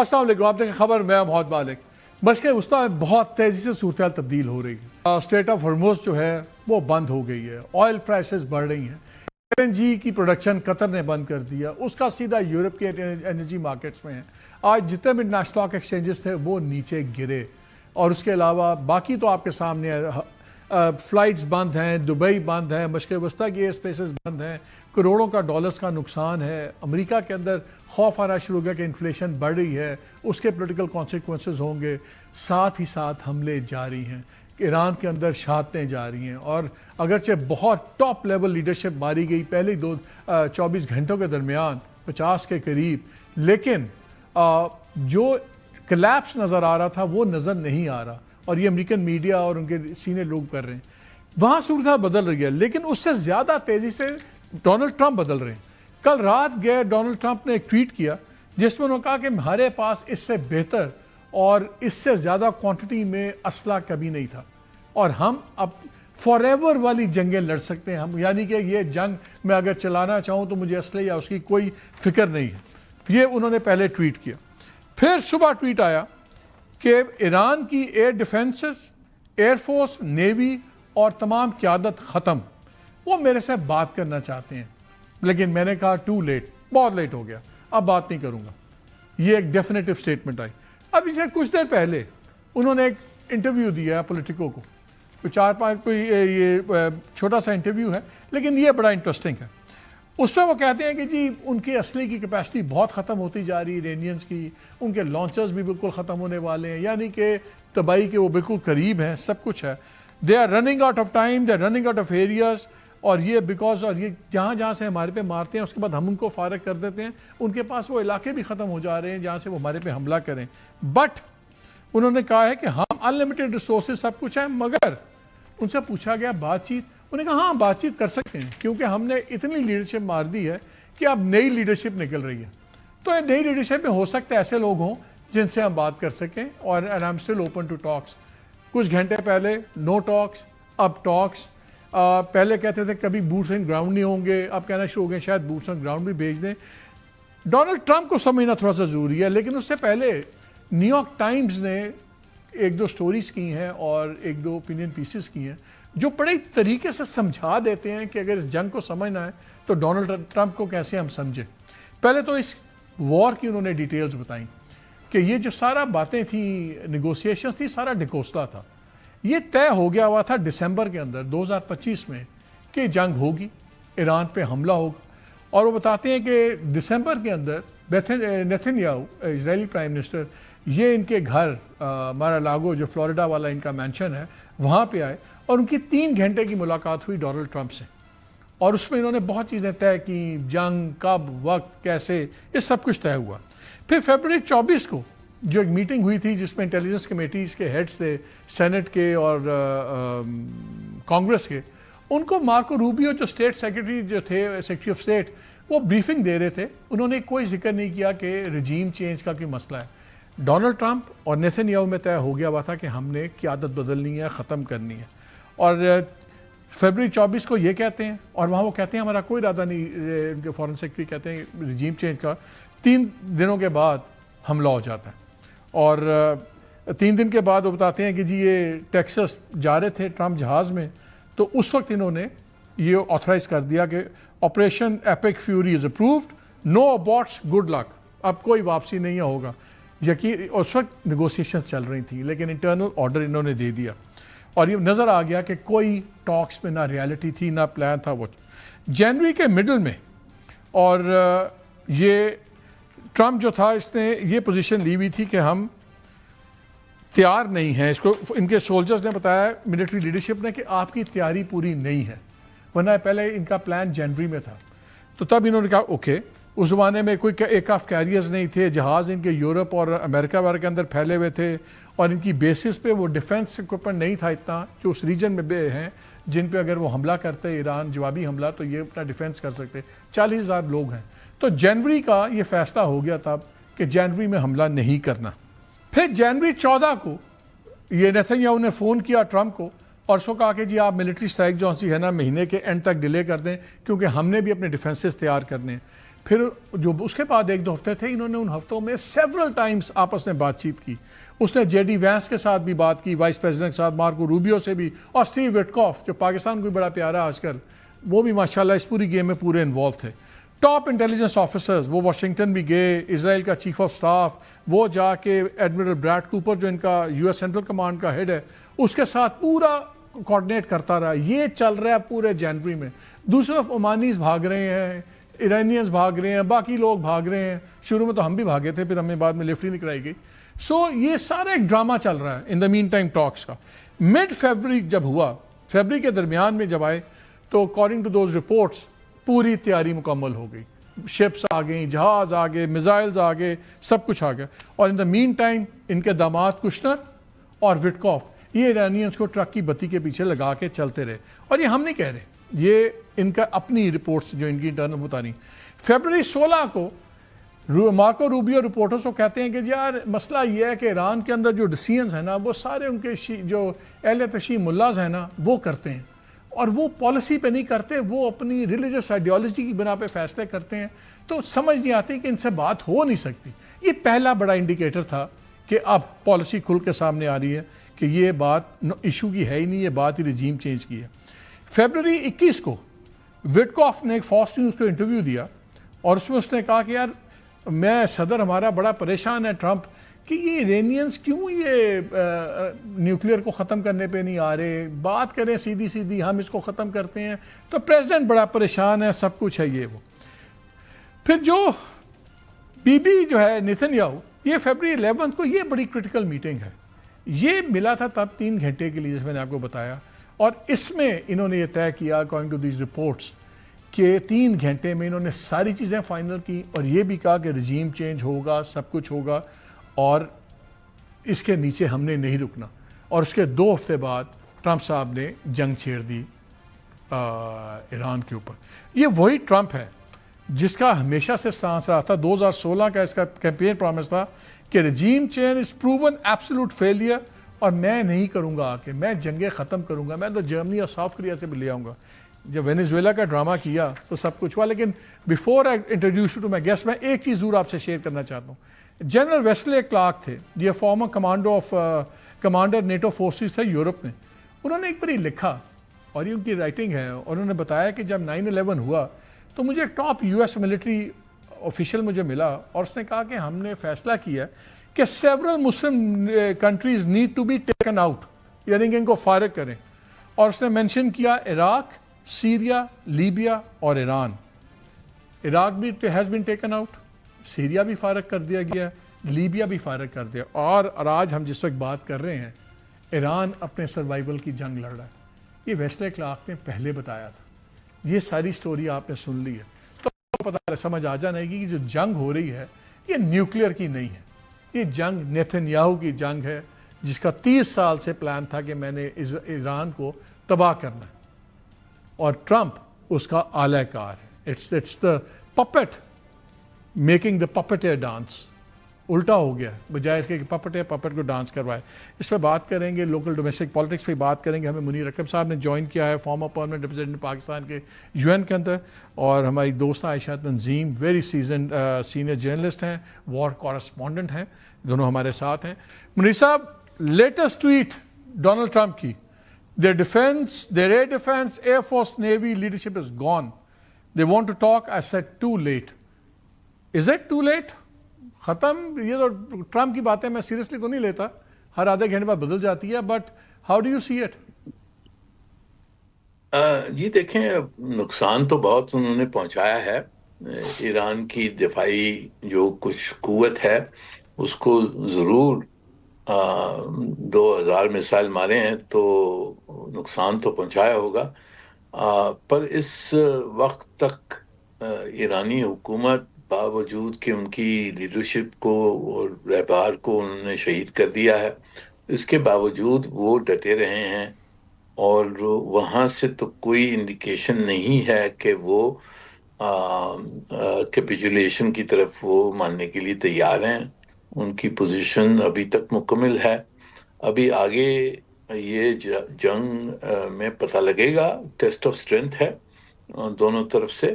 السلام علیکم، آپ دیکھیں خبر، میں محمد مالک۔ مشرق وسطیٰ میں بہت تیزی سے صورتحال تبدیل ہو رہی ہے۔ اسٹریٹ آف ہرموز جو ہے وہ بند ہو گئی ہے، آئل پرائسز بڑھ رہی ہیں، LNG کی پروڈکشن قطر نے بند کر دیا، اس کا سیدھا یورپ کے انرجی مارکیٹس میں ہے۔ آج جتنے بھی نیشنل اسٹاک ایکسچینجز تھے وہ نیچے گرے، اور اس کے علاوہ باقی تو آپ کے سامنے ہے، فلائٹس بند ہیں، دبئی بند ہے، مشرق وسطیٰ کی ایئر سپیسز بند ہیں، کروڑوں کا ڈالرز کا نقصان ہے۔ امریکہ کے اندر خوف آنا شروع ہو گیا کہ انفلیشن بڑھ رہی ہے، اس کے پولیٹیکل کانسیکوینسز ہوں گے۔ ساتھ ہی ساتھ حملے جاری ہیں، ایران کے اندر شہادتیں جاری ہیں، اور اگرچہ بہت ٹاپ لیول لیڈرشپ ماری گئی پہلے 24 گھنٹوں کے درمیان 50 کے قریب، لیکن جو کلیپس نظر آ رہا تھا وہ نظر نہیں آ رہا، اور یہ امریکن میڈیا اور ان کے سینئر لوگ کر رہے ہیں۔ وہاں صورتحال بدل رہی ہے، لیکن اس سے زیادہ تیزی سے ڈونلڈ ٹرمپ بدل رہے ہیں۔ کل رات گئے ڈونلڈ ٹرمپ نے ایک ٹویٹ کیا جس میں انہوں نے کہا کہ ہمارے پاس اس سے بہتر اور اس سے زیادہ کوانٹٹی میں اسلحہ کبھی نہیں تھا، اور ہم اب فار ایور والی جنگیں لڑ سکتے ہیں ہم، یعنی کہ یہ جنگ میں اگر چلانا چاہوں تو مجھے اسلحے یا اس کی کوئی فکر نہیں ہے۔ یہ انہوں نے پہلے ٹویٹ کیا۔ پھر صبح ٹویٹ آیا کہ ایران کی ایئر ڈیفنسز، ایئر فورس، نیوی اور تمام قیادت ختم، وہ میرے سے بات کرنا چاہتے ہیں، لیکن میں نے کہا ٹو لیٹ، بہت لیٹ ہو گیا، اب بات نہیں کروں گا۔ یہ ایک ڈیفینیٹو سٹیٹمنٹ آئی۔ اب اسے کچھ دیر پہلے انہوں نے ایک انٹرویو دیا ہے پولیٹیکو کو، 4-5 کوئی یہ چھوٹا سا انٹرویو ہے، لیکن یہ بڑا انٹرسٹنگ ہے۔ اس میں وہ کہتے ہیں کہ جی ان کی اسلحے کی کیپیسٹی بہت ختم ہوتی جا رہی ہے، ایرانیئنز کی، ان کے لانچرز بھی بالکل ختم ہونے والے ہیں، یعنی کہ تباہی کے وہ بالکل قریب ہیں، سب کچھ ہے۔ They are running out of time, they are running out of areas, اور یہ بیکاز، اور یہ جہاں جہاں سے ہمارے پہ مارتے ہیں اس کے بعد ہم ان کو فارغ کر دیتے ہیں، ان کے پاس وہ علاقے بھی ختم ہو جا رہے ہیں جہاں سے وہ ہمارے پہ حملہ کریں۔ بٹ انہوں نے کہا ہے کہ ہم انلمیٹڈ ریسورسز سب کچھ ہیں، مگر ان سے پوچھا گیا بات چیت، انہوں نے کہا ہاں بات چیت کر سکتے ہیں، کیونکہ ہم نے اتنی لیڈرشپ مار دی ہے کہ اب نئی لیڈرشپ نکل رہی ہے، تو نئی لیڈرشپ میں ہو سکتا ہے ایسے لوگ ہوں جن سے ہم بات کر سکیں، اور I am still open to talks. کچھ گھنٹے پہلے نو ٹاکس، اب ٹاکس۔ پہلے کہتے تھے کبھی بوٹس آن گراؤنڈ نہیں ہوں گے، اب کہنا شروع ہو گئے شاید بوٹس آن گراؤنڈ بھی بھیج دیں۔ ڈونلڈ ٹرمپ کو سمجھنا تھوڑا سا ضروری ہے، لیکن اس سے پہلے نیو یارک ٹائمز نے ایک دو سٹوریز کی ہیں اور ایک دو اوپینین پیسز کی ہیں جو بڑے طریقے سے سمجھا دیتے ہیں کہ اگر اس جنگ کو سمجھنا ہے تو ڈونلڈ ٹرمپ کو کیسے ہم سمجھیں۔ پہلے تو اس وار کی انہوں نے ڈیٹیلز بتائیں کہ یہ جو سارا باتیں تھیں، نیگوسیشنز تھی، سارا ڈیکوسٹا تھا۔ یہ طے ہو گیا ہوا تھا دسمبر کے اندر 2025 میں کہ جنگ ہوگی، ایران پہ حملہ ہوگا، اور وہ بتاتے ہیں کہ دسمبر کے اندر نیتن یاہو، اسرائیلی پرائم منسٹر، یہ ان کے گھر مارا لاگو جو فلوریڈا والا ان کا مینشن ہے وہاں پہ آئے، اور ان کی 3 گھنٹے کی ملاقات ہوئی ڈونلڈ ٹرمپ سے، اور اس میں انہوں نے بہت چیزیں طے کی، جنگ کب، وقت، کیسے، یہ سب کچھ طے ہوا۔ پھر فیبروری 24 کو جو ایک میٹنگ ہوئی تھی جس میں انٹیلیجنس کمیٹیز کے ہیڈز تھے، سینٹ کے اور کانگریس کے، ان کو مارکو روبیو جو اسٹیٹ سیکرٹری جو تھے، سیکرٹری آف اسٹیٹ، وہ بریفنگ دے رہے تھے، انہوں نے کوئی ذکر نہیں کیا کہ رجیم چینج کا کوئی مسئلہ ہے۔ ڈونلڈ ٹرمپ اور نیتن یاہو میں طے ہو گیا ہوا تھا کہ ہم نے قیادت بدلنی ہے، ختم کرنی ہے، اور فیبروری 24 کو یہ کہتے ہیں، اور وہاں وہ کہتے ہیں ہمارا کوئی ارادہ نہیں، ان کے فارن سیکرٹری کہتے ہیں رجیم چینج کا۔ 3 دنوں کے بعد حملہ ہو جاتا ہے، اور 3 دن کے بعد وہ بتاتے ہیں کہ جی یہ ٹیکسس جا رہے تھے ٹرمپ جہاز میں، تو اس وقت انہوں نے یہ آتھرائز کر دیا کہ operation epic fury is approved, know اباٹس، good luck, اب کوئی واپسی نہیں ہوگا۔ یقین اس وقت نیگوسیشنز چل رہی تھیں، لیکن انٹرنل آرڈر انہوں نے دے دیا، اور یہ نظر آ گیا کہ کوئی ٹاکس میں نہ ریالٹی تھی نہ پلان تھا۔ وہ جنوری کے مڈل میں، اور یہ ٹرمپ جو تھا اس نے یہ پوزیشن لی ہوئی تھی کہ ہم تیار نہیں ہیں، اس کو ان کے سولجرز نے بتایا، ملٹری لیڈرشپ نے، کہ آپ کی تیاری پوری نہیں ہے، ورنہ پہلے ان کا پلان جنوری میں تھا۔ تو تب انہوں نے کہا اوکے، اس زمانے میں کوئی ایک آف کیریئرز نہیں تھے، جہاز ان کے یورپ اور امریکہ وغیرہ کے اندر پھیلے ہوئے تھے، اور ان کی بیسس پہ وہ ڈیفنس اکوپمنٹ نہیں تھا اتنا جو اس ریجن میں بے ہیں جن پہ اگر وہ حملہ کرتے ایران، جوابی حملہ، تو یہ اپنا ڈیفنس کر سکتے۔ 40,000 لوگ ہیں، تو جنوری کا یہ فیصلہ ہو گیا تھا کہ جنوری میں حملہ نہیں کرنا۔ پھر جنوری 14 کو یہ نیتن یاہو نے فون کیا ٹرمپ کو، اور اس کو کہا کہ جی آپ ملٹری اسٹرائک جو سی ہے نا مہینے کے اینڈ تک ڈیلے کر دیں، کیونکہ ہم نے بھی اپنے ڈیفنسز تیار کرنے ہیں۔ پھر جو اس کے بعد 1-2 ہفتے تھے، انہوں نے ان ہفتوں میں سیورل ٹائمز آپس میں بات چیت کی. اس نے جے ڈی وینس کے ساتھ بھی بات کی، وائس پریزیڈنٹ کے ساتھ، مارکو روبیو سے بھی، اور اسٹیو وٹکاف جو پاکستان کو بھی بڑا پیارا آج کل، وہ بھی ماشاءاللہ اس پوری گیم میں پورے انوالو تھے. ٹاپ انٹیلیجنس آفیسرز وہ واشنگٹن بھی گئے، اسرائیل کا چیف آف سٹاف وہ جا کے ایڈمرل بریڈ کوپر جو ان کا یو ایس سینٹرل کمانڈ کا ہیڈ ہے اس کے ساتھ پورا کوآرڈینیٹ کرتا رہا. یہ چل رہا ہے پورے جنوری میں. دوسری طرف عمانیز بھاگ رہے ہیں، ایرانیز بھاگ رہے ہیں، باقی لوگ بھاگ رہے ہیں. شروع میں تو ہم بھی بھاگے تھے، پھر ہمیں بعد میں لفٹ ہی نہیں کرائی گئی. یہ سارا ایک ڈرامہ چل رہا ہے ان دا مین ٹائم ٹاکس کا. مڈ فیبرری جب ہوا، فیبرری کے درمیان میں جب آئے تو اکارڈنگ ٹو دوز رپورٹس پوری تیاری مکمل ہو گئی. شپس آ گئیں، جہاز آ گئے، میزائلز آ گئے، سب کچھ آ گیا. اور ان دا مین ٹائم ان کے داماد کشنر اور وٹکاف یہ ایرانیئنس کو ٹرک کی بتی کے پیچھے لگا کے چلتے رہے. اور یہ ہم نہیں کہہ رہے، یہ ان کا اپنی رپورٹس جو ان کی انٹرنل بتا رہی. فیبرری 16 کو مارکو روبیو رپورٹرز کو کہتے ہیں کہ یار مسئلہ یہ ہے کہ ایران کے اندر جو ڈیسیژنز ہیں نا وہ سارے ان کے جو اہل تشیع ملاز ہیں نا وہ کرتے ہیں، اور وہ پالیسی پہ نہیں کرتے، وہ اپنی ریلیجس آئیڈیالوجی کی بنا پہ فیصلے کرتے ہیں. تو سمجھ نہیں آتی کہ ان سے بات ہو نہیں سکتی. یہ پہلا بڑا انڈیکیٹر تھا کہ اب پالیسی کھل کے سامنے آ رہی ہے کہ یہ بات ایشو کی ہے ہی نہیں، یہ بات ہی رجیم چینج کی ہے. فیبرری 21 کو وٹکاف نے ایک فاکس نیوز کو انٹرویو دیا اور اس میں اس نے کہا کہ یار میں صدر ہمارا بڑا پریشان ہے ٹرمپ کہ یہ ایرانیئنس کیوں یہ نیوکلیئر کو ختم کرنے پہ نہیں آ رہے، بات کریں سیدھی سیدھی ہم اس کو ختم کرتے ہیں. تو پریزیڈنٹ بڑا پریشان ہے، سب کچھ ہے یہ وہ. پھر جو بی بی جو ہے نیتن یاہو، یہ فیبرری 11 کو یہ بڑی کرٹیکل میٹنگ ہے. یہ ملا تھا تب 3 گھنٹے کے لیے جس میں نے آپ کو بتایا، اور اس میں انہوں نے یہ طے کیا اکارڈنگ ٹو دیز رپورٹس کہ 3 گھنٹے میں انہوں نے ساری چیزیں فائنل کی اور یہ بھی کہا کہ رجیم چینج ہوگا، سب کچھ ہوگا اور اس کے نیچے ہم نے نہیں رکنا. اور اس کے 2 ہفتے بعد ٹرمپ صاحب نے جنگ چھیڑ دی ایران کے اوپر. یہ وہی ٹرمپ ہے جس کا ہمیشہ سے سانس رہا تھا. 2016 کا اس کا کیمپین پرومس تھا کہ regime change is proven absolute failure, اور میں نہیں کروں گا کہ میں جنگیں ختم کروں گا، میں تو جرمنی اور ساؤتھ کوریا سے بھی لے آؤں گا. جب وینیزویلا کا ڈرامہ کیا تو سب کچھ ہوا. لیکن before I introduce to my guest میں ایک چیز ضرور آپ سے شیئر کرنا چاہتا ہوں. جنرل ویسلے کلارک تھے، یہ فارمر کمانڈر نیٹو فورسز تھے یورپ میں. انہوں نے ایک بار لکھا اور یہ ان کی رائٹنگ ہے، اور انہوں نے بتایا کہ جب 9/11 ہوا تو مجھے top U S military official مجھے ملا اور اس نے کہا کہ ہم نے فیصلہ کیا کہ سیورل مسلم countries need to be taken out, یعنی کہ ان کو فارغ کریں. اور اس نے مینشن کیا عراق، سیریا، لیبیا اور ایران. عراق بھی has been taken out, Syria بھی فارغ کر دیا گیا، لیبیا بھی فارغ کر دیا، اور آج ہم جس وقت بات کر رہے ہیں ایران اپنے سروائیول کی جنگ لڑ رہا ہے. یہ ویسلے کلارک نے پہلے بتایا تھا. یہ ساری سٹوری آپ نے سن لی ہے تو پتہ سمجھ آ جانا ہے کہ جو جنگ ہو رہی ہے یہ نیوکلیئر کی نہیں ہے، یہ جنگ نیتن یاہو کی جنگ ہے جس کا 30 سال سے پلان تھا کہ میں نے ایران کو تباہ کرنا ہے، اور ٹرمپ اس کا اعلی کار ہے. It's the puppet making the puppeteer dance. الٹا ہو گیا، بجائے اس کے کہ پپٹ کو ڈانس کروائے. اس پہ بات کریں گے، لوکل ڈومیسٹک پالیٹکس پہ بات کریں گے. ہمیں منیر اکرم صاحب نے جوائن کیا ہے، فارمر پرماننٹ ریپرزینٹیٹو پاکستان کے یو این کے اندر، اور ہماری دوست عائشہ تنظیم ویری سیزنڈ سینئر جرنلسٹ ہیں، وار کورسپونڈنٹ ہیں، دونوں ہمارے ساتھ ہیں. منیر صاحب، لیٹسٹ ٹویٹ ڈونلڈ ٹرمپ کی، their defense, their air defense, air force, navy leadership is gone. They want to talk. I said too late. Is it too late? ختم. یہ تو ٹرمپ کی باتیں میں سیریسلی تو نہیں لیتا، ہر آدھے گھنٹے بعد بدل جاتی ہے، but how do you see it? جی دیکھیں، نقصان تو بہت انہوں نے پہنچایا ہے. ایران کی دفاعی جو کچھ قوت ہے اس کو ضرور 2000 میسائل مارے ہیں تو نقصان تو پہنچایا ہوگا، پر اس وقت تک ایرانی حکومت باوجود کہ ان کی لیڈرشپ کو اور رہبر کو انہوں نے شہید کر دیا ہے، اس کے باوجود وہ ڈٹے رہے ہیں، اور وہاں سے تو کوئی انڈیکیشن نہیں ہے کہ وہ کیپیچولیشن کی طرف وہ ماننے کے لیے تیار ہیں. ان کی پوزیشن ابھی تک مکمل ہے. ابھی آگے یہ جنگ میں پتہ لگے گا، ٹیسٹ آف اسٹرینتھ ہے دونوں طرف سے.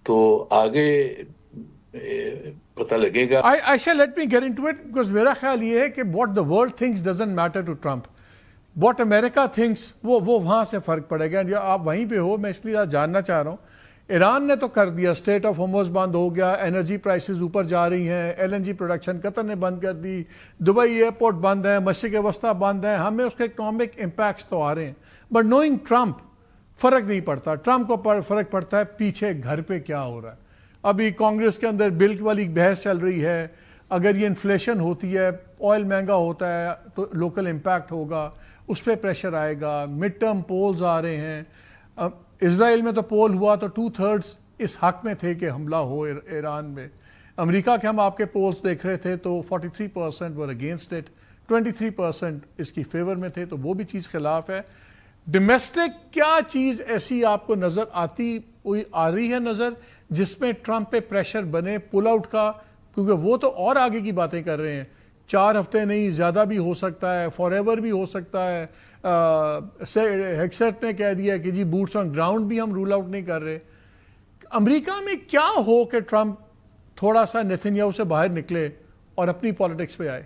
تو آگے پتہ لگے گا. I shall let me get into it because میرا خیال یہ ہے کہ what the world thinks doesn't matter to Trump. What America thinks وہ وہاں سے فرق پڑے گا. یا آپ وہیں پہ ہو, میں اس لیے جاننا چاہ رہا ہوں. ایران نے تو کر دیا, اسٹریٹ آف ہارموز بند ہو گیا, انرجی پرائسز اوپر جا رہی ہیں, ایل این جی پروڈکشن قطر نے بند کر دی, دبئی ایئرپورٹ بند ہے, مشرق وسطی بند ہے, ہمیں اس کے اکنامک امپیکٹس تو آ رہے ہیں. بٹ نوئنگ ٹرمپ فرق نہیں پڑتا. ٹرمپ کو فرق پڑتا ہے پیچھے گھر پہ کیا ہو رہا ہے. ابھی کانگریس کے اندر بل والی بحث چل رہی ہے. اگر یہ انفلیشن ہوتی ہے, آئل مہنگا ہوتا ہے تو لوکل امپیکٹ ہوگا, اس پہ پریشر آئے گا. مڈ ٹرم پولز آ رہے ہیں. اسرائیل میں تو پول ہوا تو 2/3 اس حق میں تھے کہ حملہ ہو ایران میں. امریکہ کے ہم آپ کے پولز دیکھ رہے تھے تو 43% ور اگینسٹ اٹ, 23% اس کی فیور میں تھے, تو وہ بھی چیز خلاف ہے. ڈومیسٹک کیا چیز ایسی آپ کو نظر آ رہی ہے نظر جس میں ٹرمپ پہ پریشر بنے پل آؤٹ کا, کیونکہ وہ تو اور آگے کی باتیں کر رہے ہیں. 4 ہفتے نہیں, زیادہ بھی ہو سکتا ہے, فار ایور بھی ہو سکتا ہے. ہیکسٹ نے کہہ دیا کہ جی بوٹس آن گراؤنڈ بھی ہم رول آؤٹ نہیں کر رہے. امریکہ میں کیا ہو کہ ٹرمپ تھوڑا سا نیتنیاہو سے باہر نکلے اور اپنی پالیٹکس پہ آئے؟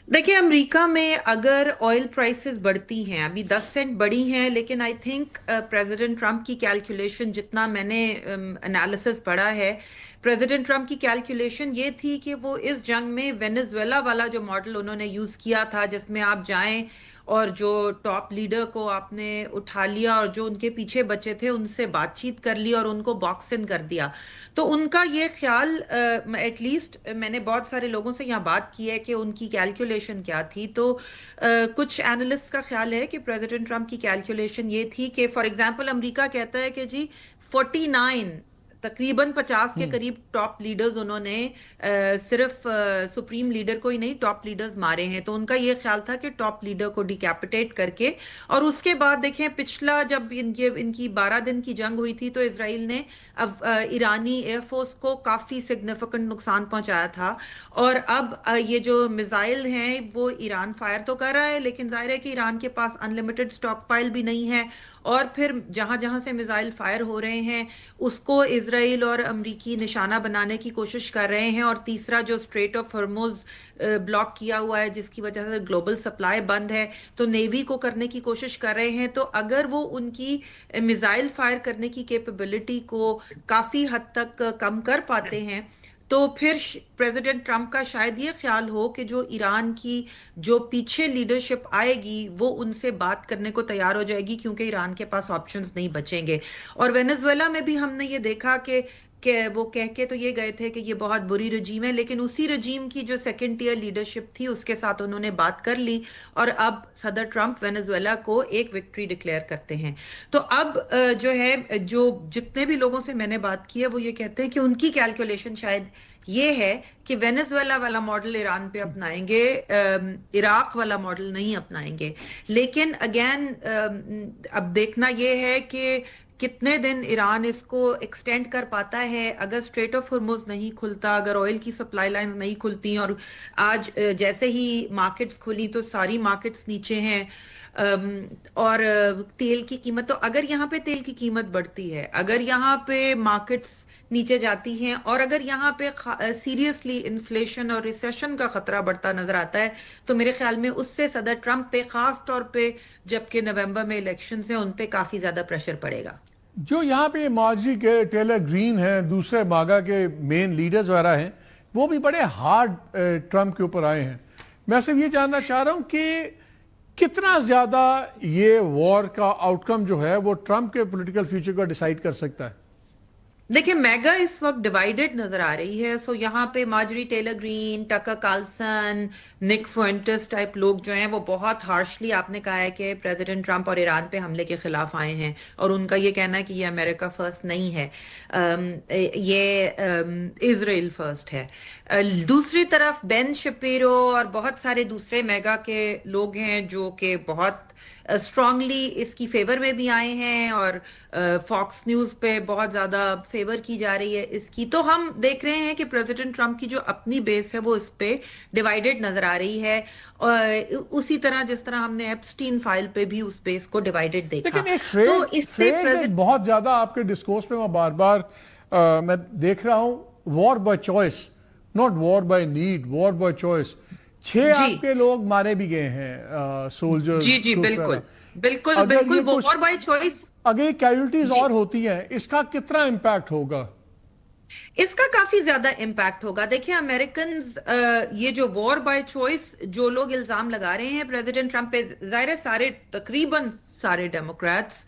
دیکھیں, امریکہ میں اگر آئل پرائسز بڑھتی ہیں, ابھی 10 سینٹ بڑھی ہیں, لیکن آئی تھنک پریزیڈنٹ ٹرمپ کی کیلکولیشن, جتنا میں نے انالیسس پڑھا ہے, پریزیڈنٹ ٹرمپ کی کیلکولیشن یہ تھی کہ وہ اس جنگ میں وینزویلا والا جو ماڈل انہوں نے یوز کیا تھا, جس میں آپ جائیں اور جو ٹاپ لیڈر کو آپ نے اٹھا لیا اور جو ان کے پیچھے بچے تھے ان سے بات چیت کر لی اور ان کو باکس ان کر دیا. تو ان کا یہ خیال, ایٹ لیسٹ میں نے بہت سارے لوگوں سے یہاں بات کی ہے کہ ان کی کیلکولیشن کیا تھی, تو کچھ اینالسٹ کا خیال ہے کہ پریزیڈنٹ ٹرمپ کی کیلکولیشن یہ تھی کہ فار ایگزامپل امریکہ کہتا ہے کہ جی 49 تقریباً 50 کے قریب ٹاپ لیڈرز انہوں نے صرف سپریم لیڈر کو ہی نہیں ٹاپ لیڈرز مارے ہیں. تو ان کا یہ خیال تھا کہ ٹاپ لیڈر کو ڈیکیپیٹیٹ کر کے, اور اس کے بعد دیکھیں پچھلا جب ان کی 12 دن کی جنگ ہوئی تھی تو اسرائیل نے ایرانی ایئر فورس کو کافی سگنیفیکنٹ نقصان پہنچایا تھا. اور اب یہ جو میزائل ہیں وہ ایران فائر تو کر رہا ہے, لیکن ظاہر ہے کہ ایران کے پاس انلمیٹڈ سٹاک پائل بھی نہیں ہے, اور پھر جہاں جہاں سے میزائل فائر ہو رہے ہیں اس کو اسرائیل اور امریکی نشانہ بنانے کی کوشش کر رہے ہیں. اور تیسرا جو اسٹریٹ آف ہارموز بلاک کیا ہوا ہے جس کی وجہ سے گلوبل سپلائی بند ہے, تو نیوی کو کرنے کی کوشش کر رہے ہیں. تو اگر وہ ان کی میزائل فائر کرنے کی کیپیبلٹی کو کافی حد تک کم کر پاتے ہیں, تو پھر پریزیڈنٹ ٹرمپ کا شاید یہ خیال ہو کہ جو ایران کی جو پیچھے لیڈرشپ آئے گی وہ ان سے بات کرنے کو تیار ہو جائے گی, کیونکہ ایران کے پاس آپشنز نہیں بچیں گے. اور وینزویلا میں بھی ہم نے یہ دیکھا کہ وہ کہہ کے تو یہ گئے تھے کہ یہ بہت بری رجیم ہے, لیکن اسی رجیم کی جو سیکنڈ ٹیئر لیڈرشپ تھی اس کے ساتھ انہوں نے بات کر لی, اور اب صدر ٹرمپ وینزویلا کو ایک وکٹری ڈکلیئر کرتے ہیں. تو اب جو ہے, جو جتنے بھی لوگوں سے میں نے بات کی ہے وہ یہ کہتے ہیں کہ ان کی کیلکولیشن شاید یہ ہے کہ وینزویلا والا ماڈل ایران پہ اپنائیں گے, عراق والا ماڈل نہیں اپنائیں گے. لیکن اگین اب دیکھنا یہ ہے کہ کتنے دن ایران اس کو ایکسٹینڈ کر پاتا ہے. اگر اسٹریٹ آف ہارموز نہیں کھلتا, اگر آئل کی سپلائی لائن نہیں کھلتی, اور آج جیسے ہی مارکیٹس کھلی تو ساری مارکیٹس نیچے ہیں, اور تیل کی قیمت, تو اگر یہاں پہ تیل کی قیمت بڑھتی ہے, اگر یہاں پہ مارکیٹس نیچے جاتی ہیں, اور اگر یہاں پہ سیریسلی انفلیشن اور ریسیشن کا خطرہ بڑھتا نظر آتا ہے, تو میرے خیال میں اس سے صدر ٹرمپ پہ خاص طور پہ جبکہ نومبر میں الیکشنز ہیں ان پہ کافی زیادہ پریشر پڑے گا. جو یہاں پہ مارجری کے ٹیلر گرین ہیں, دوسرے ماگا کے مین لیڈرز وغیرہ ہیں, وہ بھی بڑے ہارڈ ٹرمپ کے اوپر آئے ہیں. میں صرف یہ جاننا چاہ رہا ہوں کہ کتنا زیادہ یہ وار کا آؤٹ کم جو ہے وہ ٹرمپ کے پولیٹیکل فیوچر کو ڈیسائیڈ کر سکتا ہے. دیکھیں, میگا اس وقت ڈیوائیڈڈ نظر آ رہی ہے. سو یہاں پہ مارجری ٹیلر گرین, ٹکر کارلسن, نک فوئنٹس ٹائپ لوگ جو ہیں وہ بہت ہارشلی آپ نے کہا ہے کہ پریزیڈنٹ ٹرمپ اور ایران پہ حملے کے خلاف آئے ہیں, اور ان کا یہ کہنا ہے کہ یہ امریکہ فرسٹ نہیں ہے, یہ اسرائیل فرسٹ ہے. دوسری طرف بین شپیرو اور بہت سارے دوسرے میگا کے لوگ ہیں جو کہ بہت اسٹرانگلی اس کی فیور میں بھی آئے ہیں, اور فاکس نیوز پہ بہت زیادہ فیور کی جا رہی ہے اس کی. تو ہم دیکھ رہے ہیں کہ پریزیڈنٹ ٹرمپ کی جو اپنی بیس ہے وہ اس پہ ڈیوائیڈڈ نظر آ رہی ہے, اسی طرح جس طرح ہم نے ایپسٹین فائل پہ بھی اس بیس کو ڈیوائیڈڈ دیکھا. لیکن ایک تو اس سے فریز بہت زیادہ آپ کے ڈسکورس میں میں بار بار میں دیکھ رہا ہوں, war by choice, not war by need, war by choice. 6 آپ کے لوگ مارے بھی گئے ہیں سولجر. جی بالکل بالکل وار بائی چوائس. اگر یہ کیجولٹیز اور ہوتی ہیں اس کا کتنا امپیکٹ ہوگا؟ اس کا کافی زیادہ امپیکٹ ہوگا. دیکھیں امریکنز یہ جو وار بائی چوائس جو لوگ الزام لگا رہے ہیں پریزیڈنٹ ٹرمپ پہ, ظاہر سارے تقریباً سارے ڈیموکریٹس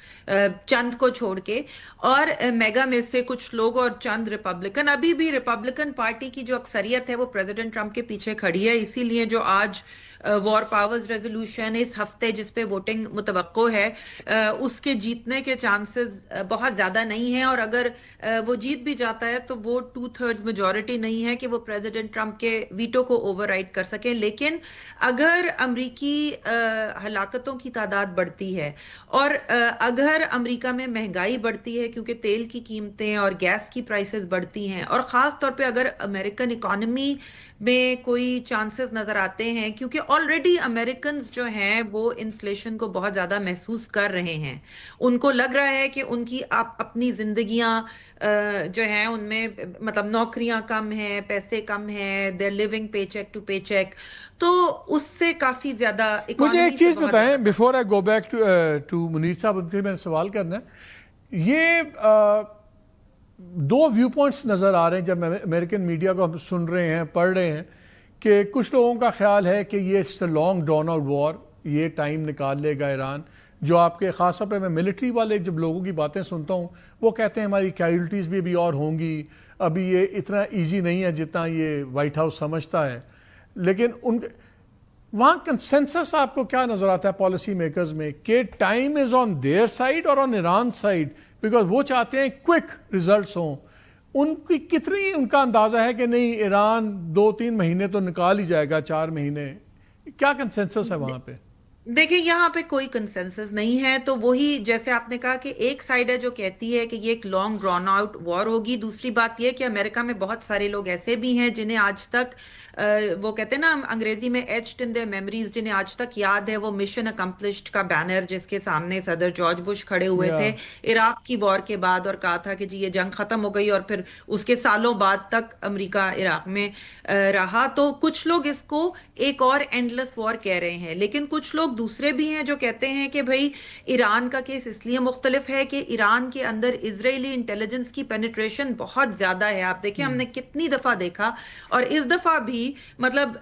چند کو چھوڑ کے, اور میگا میں سے کچھ لوگ اور چند ریپبلکن, ابھی بھی ریپبلکن پارٹی کی جو اکثریت ہے وہ پریزیڈنٹ ٹرمپ کے پیچھے کھڑی ہے. اسی لیے جو آج وار پاورز ریزولوشن اس ہفتے جس پہ ووٹنگ متوقع ہے اس کے جیتنے کے چانسز بہت زیادہ نہیں ہیں, اور اگر وہ جیت بھی جاتا ہے تو وہ 2/3 میجورٹی نہیں ہے کہ وہ پریزیڈنٹ ٹرمپ کے ویٹو کو اوور رائڈ کر سکیں. لیکن اگر امریکی ہلاکتوں کی تعداد بڑھتی ہے اور اگر امریکہ میں مہنگائی بڑھتی ہے کیونکہ تیل کی قیمتیں اور گیس کی پرائسز بڑھتی ہیں, اور خاص طور پہ اگر امریکن اکانومی میں کوئی چانسز نظر آتے ہیں, کیونکہ آلریڈی امریکنز جو ہیں وہ انفلیشن کو بہت زیادہ محسوس کر رہے ہیں, ان کو لگ رہا ہے کہ ان کی اپنی زندگیاں جو ہیں ان میں مطلب نوکریاں کم ہیں, پیسے کم ہیں, they're living paycheck to paycheck, تو اس سے کافی زیادہ. مجھے ایک چیز بتائیں before I go back to Munir صاحب, ان سے میں نے سوال کرنا ہے. یہ 2 ویو پوائنٹس نظر آ رہے ہیں جب امریکن میڈیا کو ہم سن رہے ہیں, پڑھ رہے ہیں, کہ کچھ لوگوں کا خیال ہے کہ یہ it's a long drawn out war, یہ ٹائم نکال لے گا ایران. جو آپ کے خاص طور پہ میں ملٹری والے جب لوگوں کی باتیں سنتا ہوں وہ کہتے ہیں ہماری کیجولٹیز بھی ابھی اور ہوں گی, ابھی یہ اتنا ایزی نہیں ہے جتنا یہ وائٹ ہاؤس سمجھتا ہے. لیکن وہاں کنسنسس آپ کو کیا نظر آتا ہے پالیسی میکرز میں, کہ time is on their side اور آن ایران سائڈ, بیکاز وہ چاہتے ہیں کوئک ریزلٹس ہوں. ان کی کتنی ان کا اندازہ ہے کہ نہیں ایران 2-3 مہینے تو نکال ہی جائے گا, 4 مہینے, کیا کنسنسس ہے وہاں پہ؟ دیکھیں یہاں پہ کوئی کنسنسس نہیں ہے. تو وہی جیسے آپ نے کہا کہ ایک سائڈ ہے جو کہتی ہے کہ یہ ایک لانگ ڈرون آؤٹ وار ہوگی. دوسری بات یہ کہ امریکہ میں بہت سارے لوگ ایسے بھی ہیں جنہیں آج تک وہ کہتے ہیں نا انگریزی میں ایچڈ ان دیئر میموریز, جنہیں آج تک یاد ہے وہ مشن اکمپلشڈ کا بینر جس کے سامنے صدر جارج بش کھڑے ہوئے تھے عراق کی وار کے بعد, اور کہا تھا کہ جی یہ جنگ ختم ہو گئی, اور پھر اس کے سالوں بعد تک امریکہ عراق میں رہا. تو کچھ لوگ اس کو ایک اور اینڈلیس وار کہہ رہے ہیں, لیکن کچھ لوگ دوسرے بھی ہیں جو کہتے ہیں کہ بھائی ایران کا کیس اس لیے مختلف ہے کہ ایران کے اندر اسرائیلی انٹیلیجنس کی پینیٹریشن بہت زیادہ ہے. آپ دیکھیں ہم نے کتنی دفعہ دیکھا, اور اس دفعہ بھی مطلب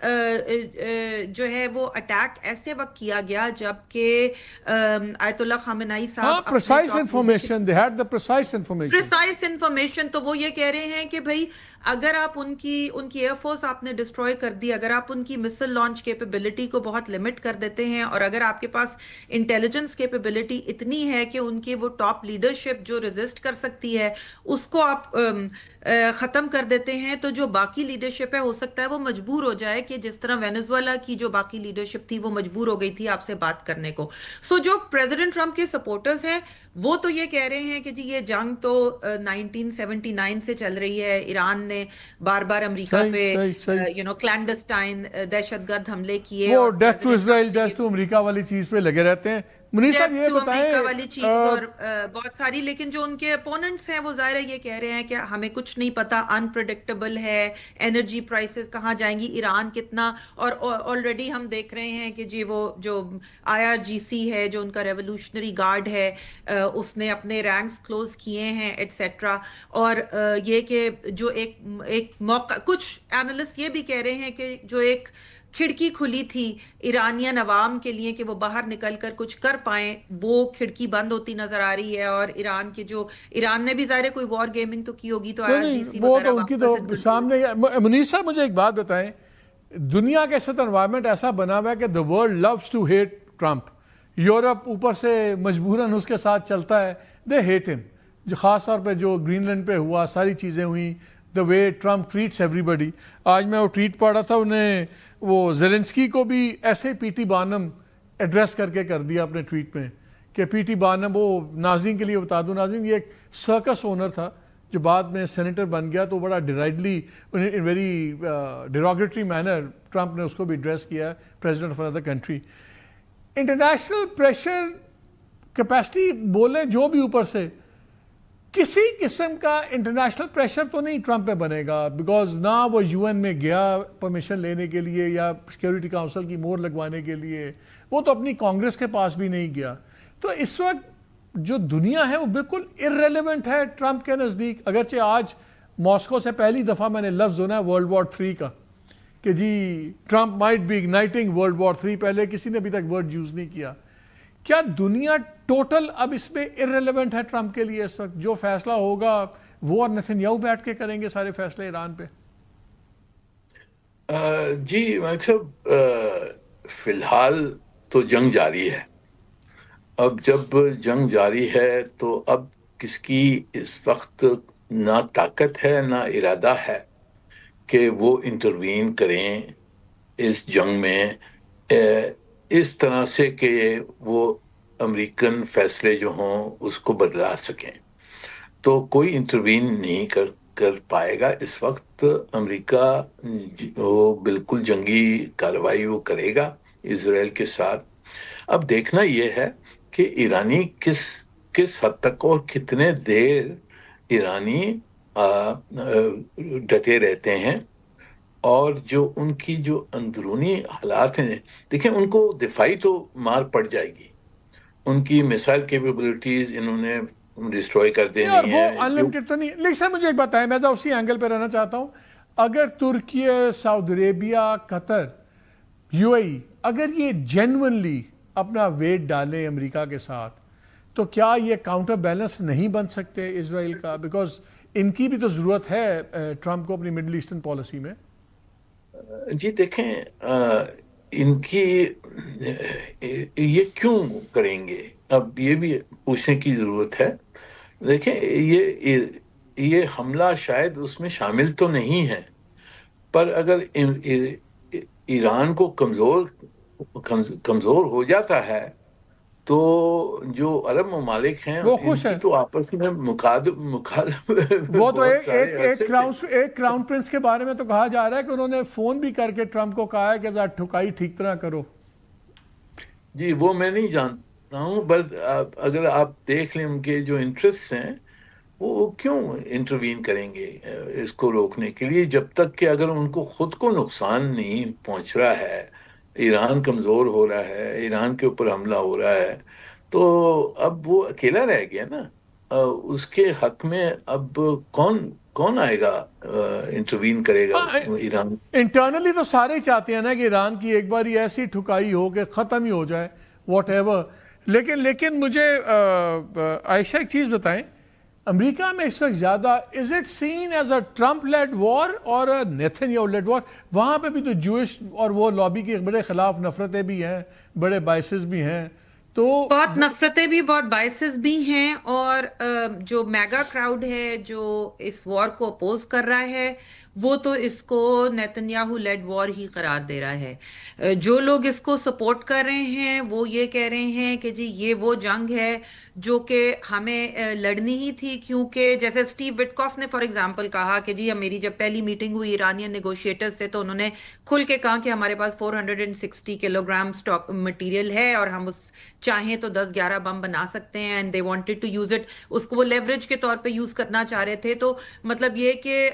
جو ہے وہ اٹیک ایسے وقت کیا گیا جب کہ آیت اللہ خامنائی صاحب precise information, they had the precise information. تو وہ یہ کہہ رہے ہیں کہ بھائی اگر آپ ان کی ایئر فورس آپ نے ڈسٹروائے کر دی, اگر آپ ان کی مسل لانچ کیپیبلٹی کو بہت لمٹ کر دیتے ہیں, اور اگر آپ کے پاس انٹیلیجنس کیپیبلٹی اتنی ہے کہ ان کی وہ ٹاپ لیڈرشپ جو ریزسٹ کر سکتی ہے اس کو آپ ختم کر دیتے ہیں, تو جو باقی لیڈرشپ ہے ہو سکتا ہے وہ مجبور ہو جائے کہ جس طرح وینزویلا کی جو باقی لیڈرشپ تھی وہ مجبور ہو گئی تھی آپ سے بات کرنے کو. جو پریزیڈنٹ ٹرمپ کے سپورٹرز ہیں وہ تو یہ کہہ رہے ہیں کہ جی یہ جنگ تو 1979 سے چل رہی ہے, ایران نے بار بار امریکہ پہ کلینڈسٹائن دہشت گرد حملے کیے, وہ death to Israel death to America والی چیز پہ لگے رہتے ہیں. منیر صاحب یہ بتائیں والی چیز اور بہت ساری, لیکن جو ان کے اپوننٹس ہیں وہ ظاہر ہے یہ کہہ رہے ہیں کہ ہمیں کچھ نہیں پتا, انپریڈکٹیبل ہے, انرجی پرائسز کہاں جائیں گی, ایران کتنا, اور آلریڈی ہم دیکھ رہے ہیں کہ جی وہ جو IRGC ہے جو ان کا ریولوشنری گارڈ ہے اس نے اپنے رینکس کلوز کیے ہیں ایٹسیٹرا. اور یہ کہ جو ایک موقع, کچھ اینالسٹ یہ بھی کہہ رہے ہیں کہ جو ایک کھڑکی کھلی تھی ایرانین عوام کے لیے کہ وہ باہر نکل کر کچھ کر پائیں, وہ کھڑکی بند ہوتی نظر آ رہی ہے. اور ایران نے بھی ظاہر کوئی وار گیمنگ تو کی ہوگی, تو IRGC وہ تو ان کی تو سامنے. منیر صاحب مجھے ایک بات بتائیں, دنیا کے ساتھ انوائرمنٹ ایسا بنا ہوا ہے کہ the world loves to hate Trump. Europe اوپر سے مجبوراً اس کے ساتھ چلتا ہے, they hate him. جو خاص طور پہ جو گرین لینڈ پہ ہوا, ساری چیزیں ہوئیں, the way Trump treats everybody. آج میں وہ ٹویٹ پڑھ رہا تھا, انہیں وہ زیلنسکی کو بھی ایسے پی ٹی بارنم ایڈریس کر کے کر دیا اپنے ٹویٹ میں کہ پی ٹی بارنم, وہ ناظرین کے لیے بتا دوں, ناظرین یہ ایک سرکس اونر تھا جو بعد میں سینیٹر بن گیا تو بڑا deridingly in very derogatory manner Trump نے اس کو بھی ایڈریس کیا president of another country. International pressure capacity بولے جو بھی اوپر سے کسی قسم کا انٹرنیشنل پریشر تو نہیں ٹرمپ پہ بنے گا, بیکاز نہ وہ یو این میں گیا پرمیشن لینے کے لیے یا سیکیورٹی کاؤنسل کی مہر لگوانے کے لیے, وہ تو اپنی کانگریس کے پاس بھی نہیں گیا. تو اس وقت جو دنیا ہے وہ بالکل irrelevant ہے ٹرمپ کے نزدیک. اگرچہ آج ماسکو سے پہلی دفعہ میں نے لفظ سنا ہے ورلڈ وار 3 کا کہ جی Trump might be igniting world war 3, پہلے کسی نے ابھی تک ورڈ یوز نہیں کیا. کیا دنیا ٹوٹل اب اس میں irrelevant ہے ٹرمپ کے لیے اس وقت؟ جو فیصلہ ہوگا وہ اور نیتن یاہو بیٹھ کے کریں گے سارے فیصلے ایران پہ. جی ملک صاحب, فی الحال تو جنگ جاری ہے. اب جب جنگ جاری ہے تو اب کس کی اس وقت نہ طاقت ہے نہ ارادہ ہے کہ وہ انٹروین کریں اس جنگ میں اس طرح سے کہ وہ امریکن فیصلے جو ہوں اس کو بدلا سکیں. تو کوئی انٹروین نہیں کر پائے گا اس وقت. امریکہ وہ بالکل جنگی کارروائی وہ کرے گا اسرائیل کے ساتھ. اب دیکھنا یہ ہے کہ ایرانی کس حد تک اور کتنے دیر ایرانی ڈٹے رہتے ہیں, اور جو ان کی جو اندرونی حالات ہیں, دیکھیں ان کو دفاعی تو مار پڑ جائے گی, ان کی میسائل کیپیبلٹیز انہوں نے ڈسٹروائے کر دینی ہے. وہ انلمیٹڈ تو نہیں. لیکن سر مجھے ایک بتائیں, میں اسی اینگل پہ رہنا چاہتا ہوں. اگر ترکیہ, سعودی عربیہ, قطر, یو اے ای اگر یہ جینونلی اپنا ویٹ ڈالیں امریکہ کے ساتھ, تو کیا یہ کاؤنٹر بیلنس نہیں بن سکتے اسرائیل کا؟ بیکاز ان کی بھی تو ضرورت ہے ٹرمپ کو اپنی مڈل ایسٹرن پالیسی میں. جی دیکھیں, ان کی یہ کیوں کریں گے, اب یہ بھی پوچھنے کی ضرورت ہے. دیکھیں یہ حملہ شاید اس میں شامل تو نہیں ہے, پر اگر ایران کو کمزور ہو جاتا ہے تو جو عرب ممالک ہیں وہ خوش ہیں, تو آپس میں وہ تو ایک کراؤن پرنس کے بارے میں تو کہا جا رہا ہے کہ انہوں نے فون بھی کر کے ٹرمپ کو کہا ہے کہ ذرا ٹھکائی ٹھیک طرح کرو. جی وہ میں نہیں جانتا ہوں, بٹ اگر آپ دیکھ لیں ان کے جو انٹرسٹ ہیں وہ کیوں انٹروین کریں گے اس کو روکنے کے لیے, جب تک کہ اگر ان کو خود کو نقصان نہیں پہنچ رہا ہے, ایران کمزور ہو رہا ہے, ایران کے اوپر حملہ ہو رہا ہے, تو اب وہ اکیلا رہ گیا نا. اس کے حق میں اب کون آئے گا انٹروین کرے گا ایران؟ انٹرنلی تو سارے ہی چاہتے ہیں نا کہ ایران کی ایک بار ایسی ٹھکائی ہو کہ ختم ہی ہو جائے واٹ ایور. لیکن مجھے عائشہ ایک چیز بتائیں, امریکہ میں اس وقت زیادہ is it seen as a Trump led war اور نیتن یاہو لیڈ وار؟ وہاں پہ بھی تو جوئش اور وہ لابی کے بڑے خلاف نفرتیں بھی ہیں, بڑے بائسز بھی ہیں, تو بہت نفرتیں بھی, بہت بائسز بھی ہیں, اور جو میگا کراؤڈ ہے جو اس وار کو اپوز کر رہا ہے وہ تو اس کو نیتن یاہو لیڈ وار ہی قرار دے رہا ہے. جو لوگ اس کو سپورٹ کر رہے ہیں وہ یہ کہہ رہے ہیں کہ جی یہ وہ جنگ ہے جو کہ ہمیں لڑنی ہی تھی, کیونکہ جیسے سٹیو وٹکاف نے فار ایگزامپل کہا کہ جی میری جب پہلی میٹنگ ہوئی ایرانین نیگوشیٹر سے تو انہوں نے کھل کے کہا کہ ہمارے پاس 460 کلو گرام سٹاک مٹیریل ہے اور ہم اس چاہیں تو 10-11 بم بنا سکتے ہیں, and they wanted to use it, اس کو وہ لیوریج کے طور پہ یوز کرنا چاہ رہے تھے. تو مطلب یہ کہ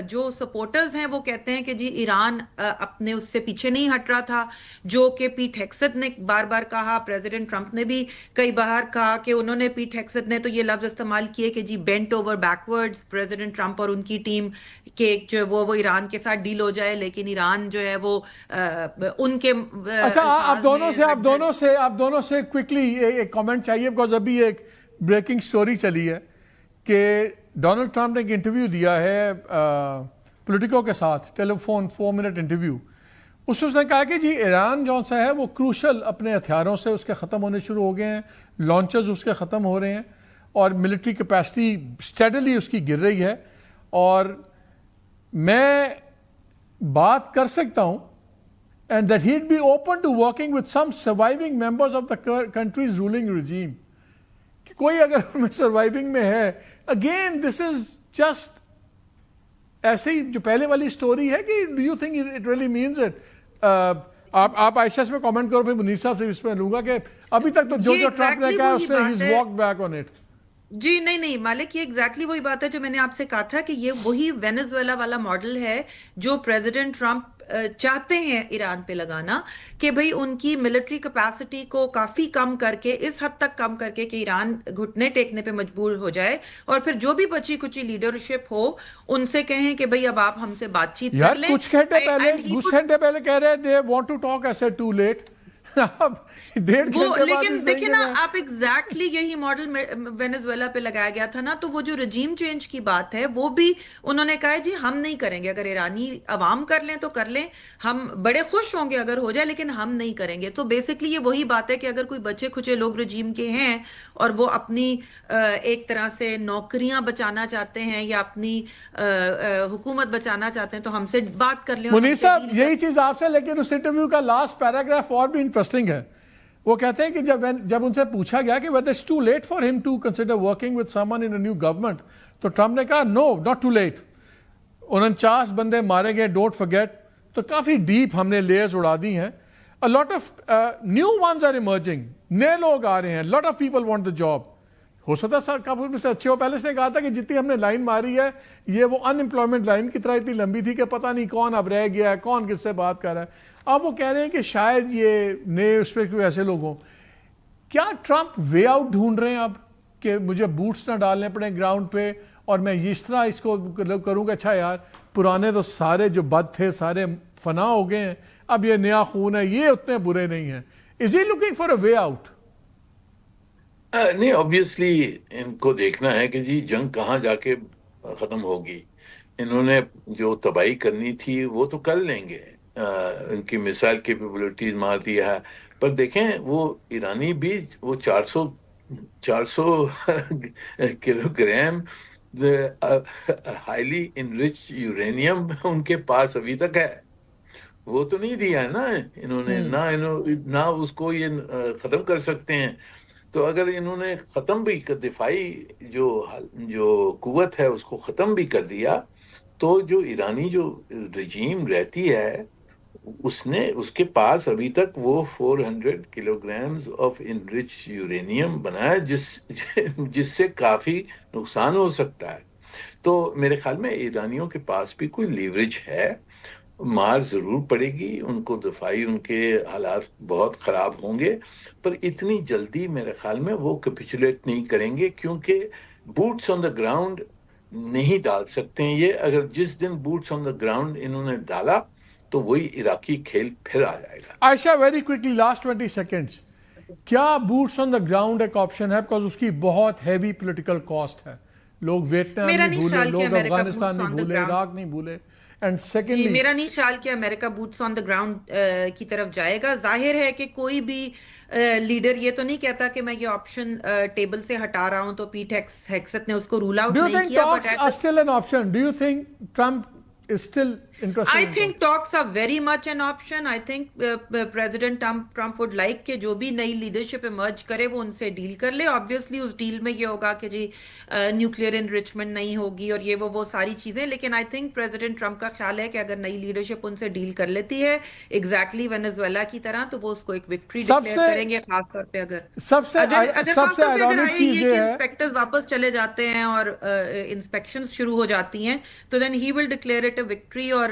جو سپورٹرز ہیں وہ کہتے ہیں کہ جی ایران اپنے اس سے پیچھے نہیں ہٹ رہا تھا, جو کہ پیٹ ہیگسیت نے بار بار کہا, پریزیڈنٹ ٹرمپ نے بھی کئی بار کہا کہ انہوں نے, پیٹ ہیگسیت نے تو یہ لفظ استعمال کیے کہ جی Bennet over backwards president Trump اور ان کی ٹیم کہ جو وہ ایران کے ساتھ ڈیل ہو جائے, لیکن ایران جو ہے وہ ان کے. اچھا آپ دونوں سے کوئکلی ایک کامنٹ چاہیے, بیکاز ابھی ایک بریکنگ سٹوری چلی ہے کہ ڈونلڈ ٹرمپ نے ایک انٹرویو دیا ہے پولیٹیکو کے ساتھ, ٹیلی فون 4 منٹ انٹرویو. اس نے کہا کہ جی ایران جو سا ہے وہ کروشل اپنے ہتھیاروں سے اس کے ختم ہونے شروع ہو گئے ہیں, لانچرز اس کے ختم ہو رہے ہیں, اور ملٹری کیپیسٹی اسٹیڈلی اس کی گر رہی ہے. اور میں بات کر سکتا ہوں and that he'd be open to working with some surviving members of the country's ruling regime, کہ کوئی اگر ان میں سروائیونگ میں ہے. اگین دس از جسٹ ایسے ہی جو پہلے والی سٹوری ہے کہ do you think it really means it. آپ عائشہ سے کامنٹ کرو, پھر منیر صاحب سے اس پہ لوں گا کہ ابھی تک تو جو ٹرمپ نے کہا اس نے ہی از واک بیک آن اٹ. جی نہیں مالک, یہ ایگزیکٹلی وہی بات ہے جو میں نے آپ سے کہا تھا کہ یہ وہی وینزویلا والا ماڈل ہے جو پریزیڈنٹ ٹرمپ چاہتے ہیں ایران پہ لگانا, کہ بھئی ان کی ملٹری کیپیسٹی کو کافی کم کر کے, اس حد تک کم کر کے کہ ایران گھٹنے ٹیکنے پہ مجبور ہو جائے, اور پھر جو بھی بچی کچی لیڈرشپ ہو ان سے کہیں کہ بھئی اب آپ ہم سے بات چیت کر لیں. کچھ گھنٹے پہلے کہہ رہے they want to talk, I said too late. لیکن دیکھیں نا آپ ایگزیکٹلی یہی ماڈل وینزویلا پہ لگایا گیا تھا نا, تو وہ جو رجیم چینج کی بات ہے وہ بھی انہوں نے کہا جی ہم نہیں کریں گے, اگر ایرانی عوام کر لیں تو کر لیں, ہم بڑے خوش ہوں گے اگر ہو جائے, لیکن ہم نہیں کریں گے. تو بیسکلی یہ وہی بات ہے کہ اگر کوئی بچے کھچے لوگ رجیم کے ہیں اور وہ اپنی ایک طرح سے نوکریاں بچانا چاہتے ہیں یا اپنی حکومت بچانا چاہتے ہیں تو ہم سے بات کر لیں. منیر صاحب یہی چیز آپ سے, لیکن اس انٹرویو کا لاسٹ پیراگراف اور بھی انٹرسٹنگ ہے. وہ کہتے ہیں کہ جب ان سے پوچھا گیا کہ whether it's too late for him to consider working with someone in a new government, تو ٹرمپ نے کہا no, not too late. 49 بندے مارے گئے, ڈونٹ فرگیٹ. تو کافی ڈیپ ہم نے لیئرز اڑا دی ہیں. a lot of new ones are emerging, نئے لوگ آ رہے ہیں, lot of people want the job. ہو سکتا ہے سر کافی میں سے اچھے ہو. پہلے سے کہا تھا کہ جتنی ہم نے لائن ماری ہے یہ وہ ان امپلائمنٹ لائن کی طرح اتنی لمبی تھی کہ پتہ نہیں کون اب رہ گیا ہے, کون کس سے بات کر رہا ہے. اب وہ کہہ رہے ہیں کہ شاید یہ نئے اس پہ کوئی ایسے لوگ ہوں. کیا ٹرمپ وے آؤٹ ڈھونڈ رہے ہیں اب کہ مجھے بوٹس نہ ڈالنے پڑیں گراؤنڈ پہ, اور میں اس طرح اس کو کروں گا, اچھا یار پرانے تو سارے جو بد تھے سارے فنا ہو گئے ہیں, اب یہ نیا خون ہے, یہ اتنے برے نہیں ہیں. Is he looking for a way out? نہیں, obviously ان کو دیکھنا ہے کہ جی جنگ کہاں جا کے ختم ہوگی. انہوں نے جو تباہی کرنی تھی وہ تو کر لیں گے, ان کی میسائل کیپیبلٹیز مار دیا ہے, پر دیکھیں وہ ایرانی بھی وہ 400 kilo gram highly enrich uranium ان کے پاس ابھی تک ہے, وہ تو نہیں دیا ہے نا انہوں نے, نہ اس کو یہ ختم کر سکتے ہیں. تو اگر انہوں نے ختم بھی دفاعی جو قوت ہے اس کو ختم بھی کر دیا, تو جو ایرانی جو رجیم رہتی ہے اس کے پاس ابھی تک وہ 400 کلو گرامز آف انرچ یورینیم بنا ہے, جس سے کافی نقصان ہو سکتا ہے. تو میرے خیال میں ایرانیوں کے پاس بھی کوئی لیوریج ہے, مار ضرور پڑے گی ان کو, دفاعی ان کے حالات بہت خراب ہوں گے, پر اتنی جلدی میرے خیال میں وہ کیپیچولیٹ نہیں کریں گے, کیونکہ بوٹس آن دا گراؤنڈ نہیں ڈال سکتے ہیں یہ. اگر جس دن بوٹس آن دا گراؤنڈ انہوں نے ڈالا تو وہی عراقی کھیل پھر آ جائے گا. عائشہ ویری کوئکلی لاسٹ 20 سیکنڈز, کیا بوٹس آن دا گراؤنڈ ایک آپشن ہے؟ بیکاز اس کی بہت ہیوی پولیٹیکل کاسٹ ہے. لوگ ویتنام نہیں بھولے, لوگ افغانستان نہیں بھولے, عراق نہیں بھولے. اینڈ سیکنڈلی میرا نہیں خیال کہ امریکہ بوٹس آن دا گراؤنڈ کی طرف جائے گا. ظاہر ہے کہ کوئی بھی لیڈر یہ تو نہیں کہتا کہ میں یہ آپشن ٹیبل سے ہٹا رہا ہوں, تو پیٹ ہیگسیت نے اس کو رول آؤٹ نہیں کیا. Do you think talks are still an option? Do you think Trump is still interested? I think talks are very much an option. I think President Trump would like کہ جو بھی نئی leadership emerge کرے وہ ان سے deal کر لے. Obviously اس deal میں یہ ہوگا کہ جی نیوکلیئر انریچمنٹ نہیں ہوگی اور یہ وہ ساری چیزیں, لیکن I think President Trump کا خیال ہے کہ اگر نئی لیڈرشپ ان سے ڈیل کر لیتی ہے ایگزیکٹلی وینزویلا کی طرح, تو وہ اس کو ایک وکٹری ڈکلیئر کریں گے. خاص طور پہ اگر سب سے آئرونک چیز یہ ہے انسپیکٹرز واپس چلے جاتے ہیں اور انسپیکشنز شروع ہو جاتی ہیں, تو then he will declare it a victory. اور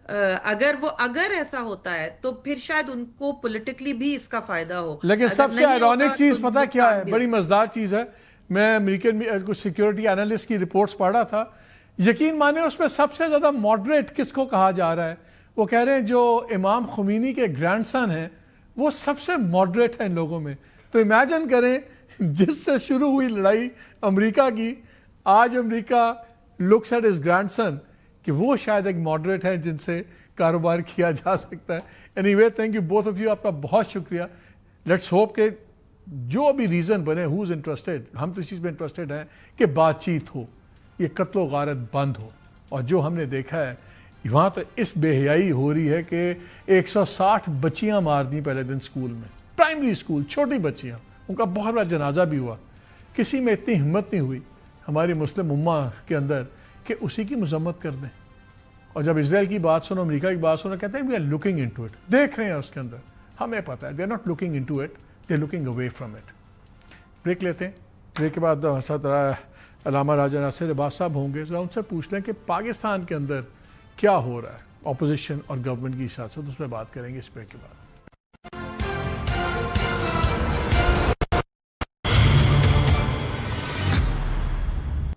اگر ایسا ہوتا ہے تو پھر شاید ان کو پولیٹیکلی بھی اس کا فائدہ ہو. لیکن سب سے آئرونک چیز پتہ کیا ہے, بڑی مزدار چیز ہے, میں امریکن کچھ سیکیورٹی اینالسٹ کی رپورٹس پڑھ رہا تھا, یقین مانے اس میں سب سے زیادہ ماڈریٹ کس کو کہا جا رہا ہے. وہ کہہ رہے ہیں جو امام خمینی کے گرینڈ سن ہیں وہ سب سے ماڈریٹ ہیں ان لوگوں میں. تو امیجن کریں جس سے شروع ہوئی لڑائی امریکہ کی, آج امریکہ لکس ایٹ ہز گرینڈ سن کہ وہ شاید ایک ماڈریٹ ہے جن سے کاروبار کیا جا سکتا ہے. Any way thank you both of you, آپ کا بہت شکریہ. لیٹس ہوپ کہ جو بھی ریزن بنے, ہو از انٹرسٹیڈ, ہم تو اس چیز میں انٹرسٹیڈ ہیں کہ بات چیت ہو, یہ قتل و غارت بند ہو. اور جو ہم نے دیکھا ہے وہاں تو اس بے حیائی ہو رہی ہے کہ 160 بچیاں مار دیں پہلے دن اسکول میں, پرائمری اسکول, چھوٹی بچیاں, ان کا بہت بڑا جنازہ بھی ہوا. کسی میں اتنی ہمت نہیں ہوئی ہماری مسلم امہ کے اندر کہ اسی کی مذمت کر دیں. اور جب اسرائیل کی بات سنو، امریکہ کی بات سنو، کہتے ہیں we are looking into it, دیکھ رہے ہیں اس کے اندر. ہمیں پتہ ہے they are not looking into it, they are looking away from it. Break لیتے ہیں. بریک کے بعد حضرت علامہ راجہ ناصر عباس صاحب ہوں گے، ذرا ان سے پوچھ لیں کہ پاکستان کے اندر کیا ہو رہا ہے اپوزیشن اور گورنمنٹ کی ساتھ ساتھ، اس میں بات کریں گے اس بریک کے بعد.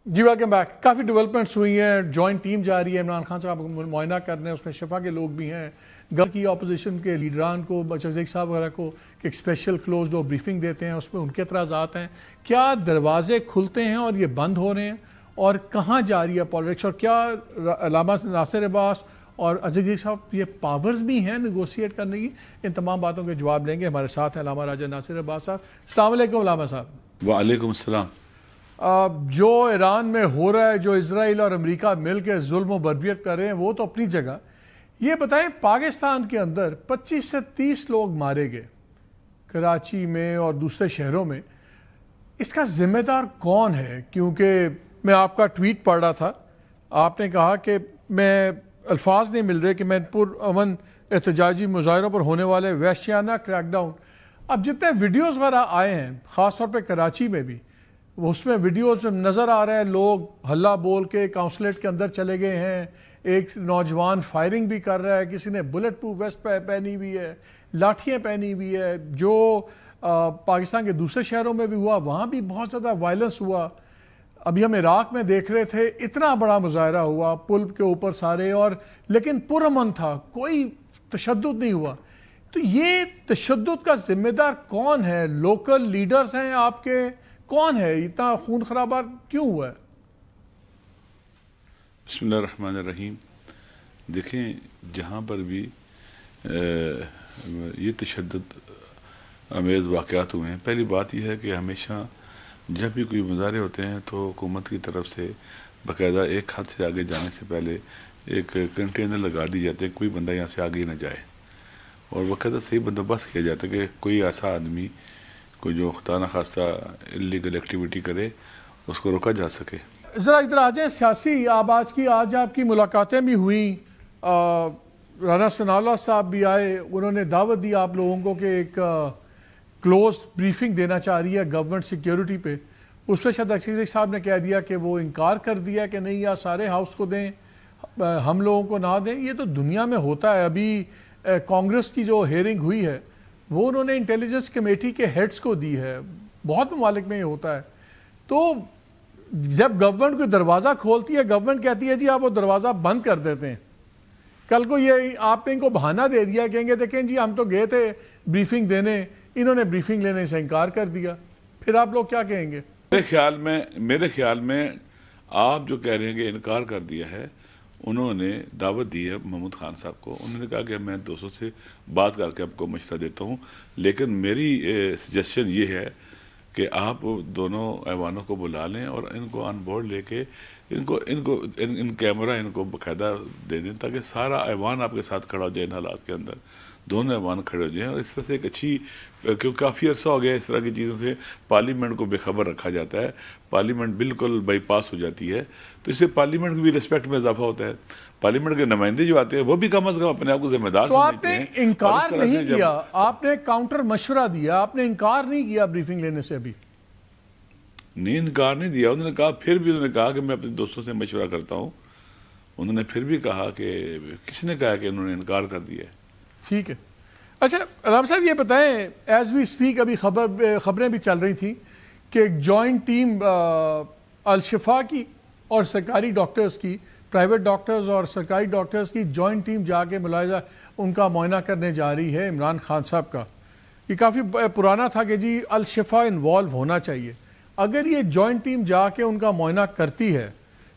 جی ویلکم بیک. کافی ڈیولپمنٹس ہوئی ہیں، جوائنٹ ٹیم جا رہی ہے، عمران خان صاحب کو معائنہ کرنے، اس میں شفا کے لوگ بھی ہیں، گھر کی اپوزیشن کے لیڈران کو، بچزیک صاحب وغیرہ کو کہ ایک اسپیشل کلوز ڈور بریفنگ دیتے ہیں، اس میں ان کے اعتراضات ہیں. کیا دروازے کھلتے ہیں اور یہ بند ہو رہے ہیں، اور کہاں جا رہی ہے پالیٹکس، اور کیا علامہ ناصر عباس اور عزیز صاحب یہ پاورز بھی ہیں نیگوشیٹ کرنے کی؟ ان تمام باتوں کے جواب لیں گے. ہمارے ساتھ ہیں علامہ راجہ ناصر عباس صاحب. السلام علیکم علامہ صاحب. وعلیکم السلام. جو ایران میں ہو رہا ہے، جو اسرائیل اور امریکہ مل کے ظلم و بربریت کر رہے ہیں، وہ تو اپنی جگہ. یہ بتائیں پاکستان کے اندر 25 سے 30 لوگ مارے گئے کراچی میں اور دوسرے شہروں میں، اس کا ذمہ دار کون ہے؟ کیونکہ میں آپ کا ٹویٹ پڑھ رہا تھا، آپ نے کہا کہ میں الفاظ نہیں مل رہے کہ میں پرامن احتجاجی مظاہروں پر ہونے والے وحشیانہ کریک ڈاؤن. اب جتنے ویڈیوز وغیرہ آئے ہیں خاص طور پہ کراچی میں بھی، اس میں ویڈیوز نظر آ رہے ہیں لوگ ہلہ بول کے کاؤنسلیٹ کے اندر چلے گئے ہیں، ایک نوجوان فائرنگ بھی کر رہا ہے، کسی نے بلٹ پروف ویسٹ پہنی ہوئی ہے، لاٹھیاں پہنی ہوئی ہے. جو پاکستان کے دوسرے شہروں میں بھی ہوا، وہاں بھی بہت زیادہ وائلنس ہوا. ابھی ہم عراق میں دیکھ رہے تھے، اتنا بڑا مظاہرہ ہوا پل کے اوپر سارے، اور لیکن پرامن تھا، کوئی تشدد نہیں ہوا. تو یہ تشدد کا ذمہ دار کون ہے؟ لوکل لیڈرز ہیں آپ کے؟ کون ہے؟ اتنا خون خرابہ کیوں ہوا ہے؟ بسم اللہ الرحمن الرحیم. دیکھیں، جہاں پر بھی یہ تشدد امیز واقعات ہوئے ہیں، پہلی بات یہ ہے کہ ہمیشہ جب بھی کوئی مظاہرے ہوتے ہیں تو حکومت کی طرف سے باقاعدہ ایک حد سے آگے جانے سے پہلے ایک کنٹینر لگا دی جاتے ہیں، کوئی بندہ یہاں سے آگے نہ جائے، اور باقاعدہ صحیح بندوبست کیا جاتا ہے کہ کوئی ایسا آدمی کوئی جو خدا نخواستہ انلیگل ایکٹیویٹی کرے اس کو روکا جا سکے. ذرا ادھر آ جائیں سیاسی. آج آپ کی ملاقاتیں بھی ہوئیں، رانا ثناء اللہ صاحب بھی آئے، انہوں نے دعوت دی آپ لوگوں کو کہ ایک کلوز بریفنگ دینا چاہ رہی ہے گورنمنٹ سیکیورٹی پہ. اس پہ شاید اکشر صاحب نے کہہ دیا کہ وہ انکار کر دیا کہ نہیں، یا سارے ہاؤس کو دیں، ہم لوگوں کو نہ دیں. یہ تو دنیا میں ہوتا ہے. ابھی کانگریس کی جو ہیئرنگ ہوئی ہے وہ انہوں نے انٹیلیجنس کمیٹی کے ہیڈز کو دی ہے. بہت ممالک میں یہ ہوتا ہے. تو جب گورنمنٹ کوئی دروازہ کھولتی ہے، گورنمنٹ کہتی ہے جی آپ وہ دروازہ بند کر دیتے ہیں. کل کو یہ آپ نے ان کو بہانہ دے دیا، کہیں گے دیکھیں جی ہم تو گئے تھے بریفنگ دینے، انہوں نے بریفنگ لینے سے انکار کر دیا. پھر آپ لوگ کیا کہیں گے؟ میرے خیال میں آپ جو کہہ رہے ہیں کہ انکار کر دیا ہے، انہوں نے دعوت دی ہے محمود خان صاحب کو. انہوں نے کہا کہ میں دوستوں سے بات کر کے آپ کو مشورہ دیتا ہوں، لیکن میری سجیشن یہ ہے کہ آپ دونوں ایوانوں کو بلا لیں اور ان کو آن بورڈ لے کے ان کیمرہ ان کو باقاعدہ دے دیں، تاکہ سارا ایوان آپ کے ساتھ کھڑا ہو جائے. ان حالات کے اندر دونوں ایوان کھڑے ہو جائیں، اور اس طرح سے ایک اچھی، کیونکہ کافی عرصہ ہو گیا اس طرح کی چیزوں سے پارلیمنٹ کو بے خبر رکھا جاتا ہے، پارلیمنٹ بالکل بائی پاس ہو جاتی ہے. تو اس سے پارلیمنٹ کی بھی رسپیکٹ میں اضافہ ہوتا ہے. پارلیمنٹ کے نمائندے جو آتے ہیں وہ بھی کم از کم اپنے آپ کو ذمہ دار تو آپ سمجھتے نے ہیں. انکار نہیں کیا، آپ نے کاؤنٹر مشورہ دیا، آپ نے انکار نہیں کیا بریفنگ لینے سے. ابھی نہیں انکار نہیں دیا. انہوں نے کہا، پھر بھی انہوں نے کہا کہ میں اپنے دوستوں سے مشورہ کرتا ہوں. انہوں نے پھر بھی کہا کہ کسی نے کہا کہ انہوں نے انکار کر دیا ہے. ٹھیک ہے. اچھا علامہ صاحب یہ بتائیں، ایز وی اسپیک ابھی خبریں بھی چل رہی تھیں کہ ایک جوائنٹ ٹیم الشفا کی اور سرکاری ڈاکٹرز کی، پرائیویٹ ڈاکٹرز اور سرکاری ڈاکٹرز کی جوائنٹ ٹیم جا کے ملاحظہ ان کا معائنہ کرنے جا رہی ہے عمران خان صاحب کا. یہ کافی پرانا تھا کہ جی الشفا انوالو ہونا چاہیے. اگر یہ جوائنٹ ٹیم جا کے ان کا معائنہ کرتی ہے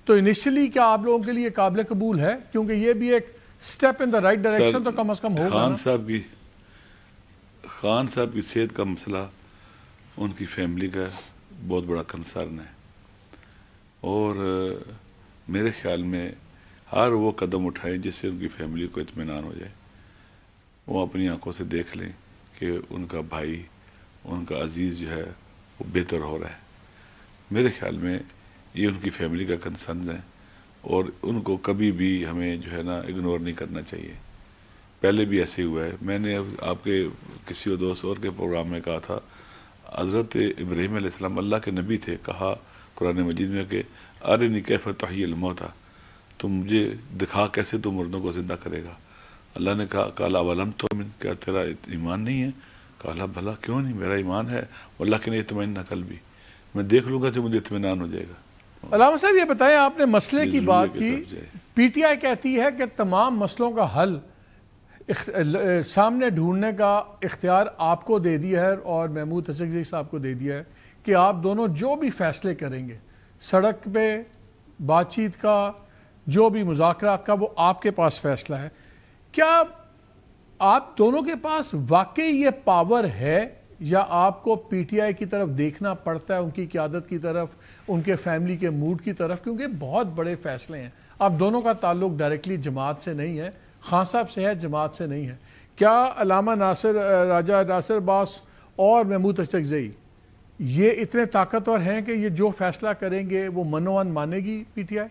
تو انیشلی کیا آپ لوگوں کے لیے قابل قبول ہے؟ کیونکہ یہ بھی ایک step in the right direction تو کم از کم ہوگا نا. خان صاحب کی صحت کا مسئلہ ان کی فیملی کا بہت بڑا کنسرن ہے، اور میرے خیال میں ہر وہ قدم اٹھائیں جس سے ان کی فیملی کو اطمینان ہو جائے. وہ اپنی آنکھوں سے دیکھ لیں کہ ان کا بھائی، ان کا عزیز جو ہے وہ بہتر ہو رہا ہے. میرے خیال میں یہ ان کی فیملی کا کنسرن ہے اور ان کو کبھی بھی ہمیں جو ہے نا اگنور نہیں کرنا چاہیے. پہلے بھی ایسے ہوا ہے. میں نے آپ کے کسی اور دوست اور کے پروگرام میں کہا تھا حضرت ابراہیم علیہ السلام اللہ کے نبی تھے, کہا قرآن مجید میں کہ ارنی کیف تحیی الموتیٰ, تم مجھے دکھا کیسے تم مردوں کو زندہ کرے گا. اللہ نے کہا قال اولم تؤمن, کیا تیرا ایمان نہیں ہے؟ کہا بھلا کیوں نہیں, میرا ایمان ہے. اللہ کے اطمئن قلبی, میں دیکھ لوں گا تو مجھے اطمینان ہو جائے گا. علامہ صاحب یہ بتائیں, آپ نے مسئلے یہ کی ضروری بات ہے کہ کی, سمجھ جائے. پی ٹی آئی کہتی ہے کہ تمام مسئلوں کا حل سامنے ڈھونڈنے کا اختیار آپ کو دے دیا ہے اور محمود اشرف صاحب کو دے دیا ہے کہ آپ دونوں جو بھی فیصلے کریں گے سڑک پہ بات چیت کا, جو بھی مذاکرات کا, وہ آپ کے پاس فیصلہ ہے. کیا آپ دونوں کے پاس واقعی یہ پاور ہے یا آپ کو پی ٹی آئی کی طرف دیکھنا پڑتا ہے, ان کی قیادت کی طرف, ان کے فیملی کے موڈ کی طرف, کیونکہ بہت بڑے فیصلے ہیں. آپ دونوں کا تعلق ڈائریکٹلی جماعت سے نہیں ہے, خان صاحب سے ہے, جماعت سے نہیں ہے. کیا علامہ راجہ ناصر عباس اور محمود اشرف یہ اتنے طاقتور ہیں کہ یہ جو فیصلہ کریں گے وہ منوان مانے گی پی ٹی آئی؟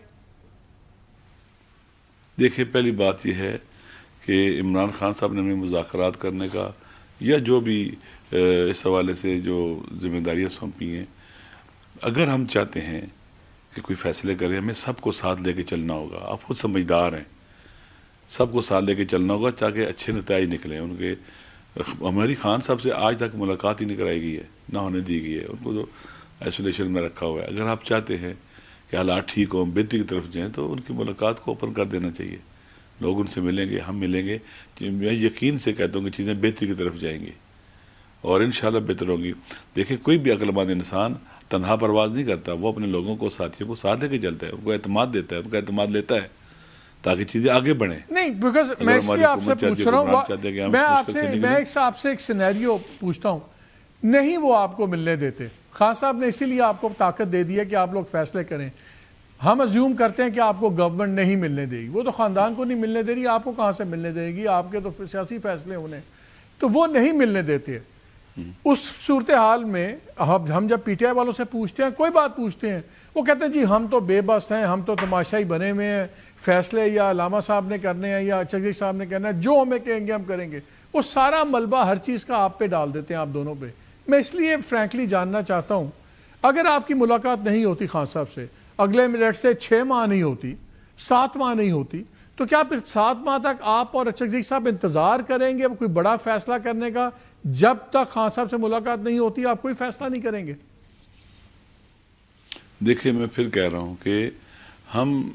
دیکھیں, پہلی بات یہ ہے کہ عمران خان صاحب نے ہمیں مذاکرات کرنے کا یا جو بھی اس حوالے سے جو ذمہ داریاں سونپی ہیں, اگر ہم چاہتے ہیں کہ کوئی فیصلے کریں ہمیں سب کو ساتھ لے کے چلنا ہوگا. آپ خود سمجھدار ہیں, سب کو ساتھ لے کے چلنا ہوگا تاکہ اچھے نتائج نکلیں. ان کے ہماری خان صاحب سے آج تک ملاقات ہی نہیں کرائی گئی ہے, نہ ہونے دی گئی ہے. ان کو تو آئسولیشن میں رکھا ہوا ہے. اگر آپ چاہتے ہیں کہ حالات ٹھیک ہوں, بہتری کی طرف جائیں, تو ان کی ملاقات کو اوپن کر دینا چاہیے. لوگ ان سے ملیں گے, ہم ملیں گے. میں یقین سے کہتا ہوں کہ چیزیں بہتری کی طرف جائیں گی اور انشاءاللہ بہتر ہوگی. دیکھیں, کوئی بھی عقل مند انسان تنہا پرواز نہیں کرتا, وہ اپنے لوگوں کو, ساتھیوں کو ساتھ لے کے چلتا ہے, ان کو اعتماد دیتا ہے, ان کا اعتماد لیتا ہے تاکہ چیزیں آگے بڑھیں. نہیں, بیکاز میں اس لیے آپ سے پوچھ رہا ہوں, میں آپ سے ایک سینیریو پوچھتا ہوں. نہیں وہ آپ کو ملنے دیتے, خان صاحب نے اسی لیے آپ کو طاقت دے دی ہے کہ آپ لوگ فیصلے کریں. ہم ازیوم کرتے ہیں کہ آپ کو گورنمنٹ نہیں ملنے دے گی, وہ تو خاندان کو نہیں ملنے دے رہی, آپ کو کہاں سے ملنے دے گی, آپ کے تو سیاسی فیصلے ہونے, تو وہ نہیں ملنے دیتے. اس صورتحال میں ہم جب پی ٹی آئی والوں سے پوچھتے ہیں, کوئی بات پوچھتے ہیں, وہ کہتے ہیں جی ہم تو بے بس ہیں, ہم تو تماشائی بنے ہوئے ہیں, فیصلے یا علامہ صاحب نے کرنے ہیں یا چغی صاحب نے کرنا ہے, جو ہمیں کہیں گے ہم کریں گے. وہ سارا ملبہ ہر چیز کا آپ پہ ڈال دیتے ہیں, آپ دونوں پہ. میں اس لیے فرینکلی جاننا چاہتا ہوں, اگر آپ کی ملاقات نہیں ہوتی خان صاحب سے, اگلے منٹ سے 6 ماہ نہیں ہوتی, 7 ماہ نہیں ہوتی, تو کیا پھر 7 ماہ تک آپ اور چغی صاحب انتظار کریں گے کوئی بڑا فیصلہ کرنے کا؟ جب تک خان صاحب سے ملاقات نہیں ہوتی آپ کوئی فیصلہ نہیں کریں گے؟ دیکھیں, میں پھر کہہ رہا ہوں کہ ہم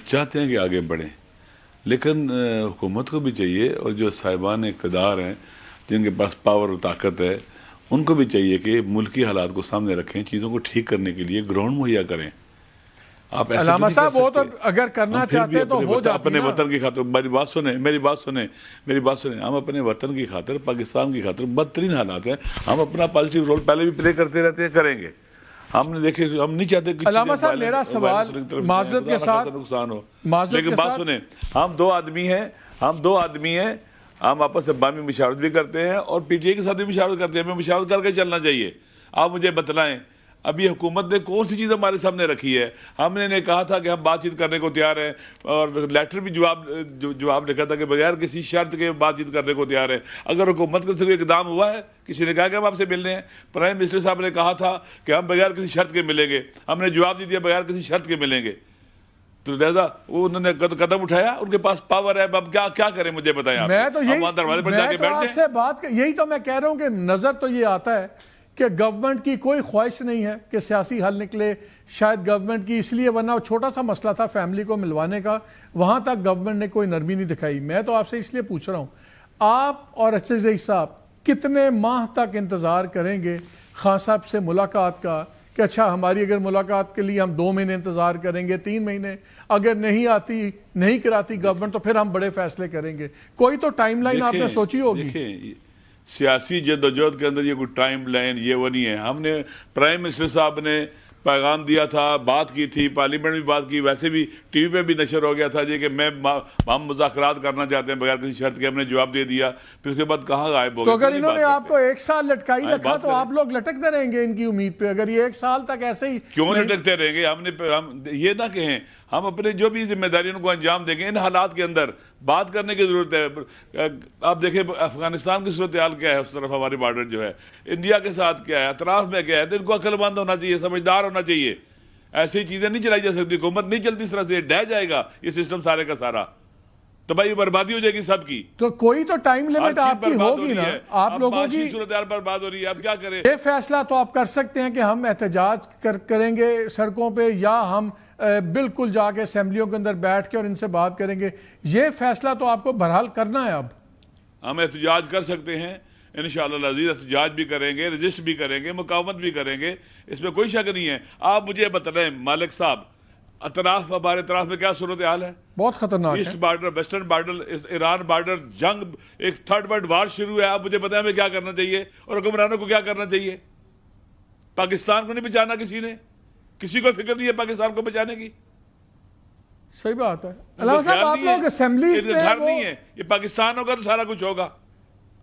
چاہتے ہیں کہ آگے بڑھیں, لیکن حکومت کو بھی چاہیے اور جو صاحبان اقتدار ہیں جن کے پاس پاور اور طاقت ہے, ان کو بھی چاہیے کہ ملکی حالات کو سامنے رکھیں, چیزوں کو ٹھیک کرنے کے لیے گراؤنڈ مہیا کریں. آپ علامہ صاحب وہ تو اگر کرنا چاہتے ہیں تو ہو جاتی اپنے نا. وطن کی خاطر, میری بات سنیں, ہم اپنے وطن کی خاطر, پاکستان کی خاطر, بدترین حالات ہیں, ہم اپنا پازیٹیو رول پہلے بھی پلے کرتے رہتے ہیں, کریں گے. ہم نے دیکھے, ہم نہیں چاہتے کہ علامہ صاحب میرا سوال معذرت کے ساتھ نقصان ہو, معذرت لیکن کے بات ساتھ سنیں, ہم دو آدمی ہیں, ہم آپس سے باہمی مشاورت بھی کرتے ہیں اور پی ٹی آئی کے ساتھ بھی مشاورت کرتے ہیں. ہمیں مشاورت کر کے چلنا چاہیے. آپ مجھے بتلائیں ابھی حکومت نے کون سی چیز ہمارے سامنے رکھی ہے؟ ہم نے کہا تھا کہ ہم بات چیت کرنے کو تیار ہیں, اور لیٹر بھی جواب لکھا تھا کہ بغیر کسی شرط کے بات چیت کرنے کو تیار ہے. اگر حکومت سے کوئی اقدام ہوا ہے, کسی نے کہا کہ ہم آپ سے ملنے ہیں؟ پرائم منسٹر صاحب نے کہا تھا کہ ہم بغیر کسی شرط کے ملیں گے, ہم نے جواب دے دیا بغیر کسی شرط کے ملیں گے. تو لہذا وہ انہوں نے قدم اٹھایا, ان کے پاس پاور ہے, اب کیا کریں مجھے بتائیں آپ. میں تو یہی تو میں کہہ رہا ہوں کہ نظر تو یہ آتا ہے کہ گورنمنٹ کی کوئی خواہش نہیں ہے کہ سیاسی حل نکلے. شاید گورنمنٹ کی اس لیے, ورنہ چھوٹا سا مسئلہ تھا فیملی کو ملوانے کا, وہاں تک گورنمنٹ نے کوئی نرمی نہیں دکھائی. میں تو آپ سے اس لیے پوچھ رہا ہوں, آپ اور اشرف صاحب کتنے ماہ تک انتظار کریں گے خان صاحب سے ملاقات کا کہ اچھا ہماری اگر ملاقات کے لیے ہم 2 مہینے انتظار کریں گے, 3 مہینے, اگر نہیں کراتی گورنمنٹ تو پھر ہم بڑے فیصلے کریں گے. کوئی تو ٹائم لائن آپ نے سوچی ہوگی. سیاسی جدوجہد کے اندر یہ کوئی ٹائم لائن یہ وہ نہیں ہے. ہم نے پرائم منسٹر صاحب نے پیغام دیا تھا، بات کی تھی، پارلیمنٹ میں بات کی، ویسے بھی ٹی وی پہ بھی نشر ہو گیا تھا جی کہ ہم مذاکرات کرنا چاہتے ہیں بغیر کسی شرط کے. ہم نے جواب دے دیا. پھر اس کے بعد کہاں غائب ہو تو گئے؟ اگر انہوں نے آپ کو 1 سال لٹکائی ہاں، رکھا بات تو کریں. آپ لوگ لٹکتے رہیں گے ان کی امید پہ؟ اگر یہ 1 سال تک ایسے ہی کیوں لٹکتے رہیں گے؟ ہم یہ نہ کہیں، ہم اپنے جو بھی ذمہ داریوں کو انجام دیں گے. ان حالات کے اندر بات کرنے کی ضرورت ہے. آپ دیکھیں افغانستان کی صورتحال کیا ہے، اس طرف ہماری بارڈر جو ہے، انڈیا کے ساتھ کیا ہے، اطراف میں کیا ہے. تو ان کو عقل مند ہونا چاہیے، سمجھدار ہونا چاہیے. ایسی چیزیں نہیں چلائی جا سکتی. حکومت نہیں چلتی اس طرح سے، ڈہ جائے گا یہ سسٹم سارے کا سارا، تباہی بربادی ہو جائے گی سب کی. تو کوئی تو ٹائم ہر لمٹ چیز آپ کی برباد ہو ہوگی رہی نا. ہے. آپ لوگوں معاشی کی صورتحال برباد ہو رہی ہے، اب کیا کریں؟ یہ فیصلہ تو آپ کر سکتے ہیں کہ ہم احتجاج کریں گے سڑکوں پہ، یا ہم بالکل جا کے اسمبلیوں کے اندر بیٹھ کے اور ان سے بات کریں گے. یہ فیصلہ تو آپ کو بہرحال کرنا ہے. اب ہم احتجاج کر سکتے ہیں انشاءاللہ العزیز، احتجاج بھی کریں گے، رجسٹ بھی کریں گے، مقاومت بھی کریں گے، اس میں کوئی شک نہیں ہے. آپ مجھے بتائیں مالک صاحب، ہمارے اطراف میں کیا صورتحال ہے؟ بہت خطرناک ایسٹ ہے. Border, western border, Iran border, جنگ، ایک تھرڈ ورلڈ وار شروع ہے. آپ مجھے بتائیں ہمیں کیا کرنا چاہیے اور حکمرانوں کو کیا کرنا چاہیے؟ پاکستان کو نہیں بچانا کسی نے، کسی کو فکر نہیں ہے پاکستان کو بچانے کی. صحیح بات ہے. علامہ صاحب آپ لوگ اسمبلیز میں گھر نہیں ہے، یہ پاکستان ہوگا تو سارا کچھ ہوگا.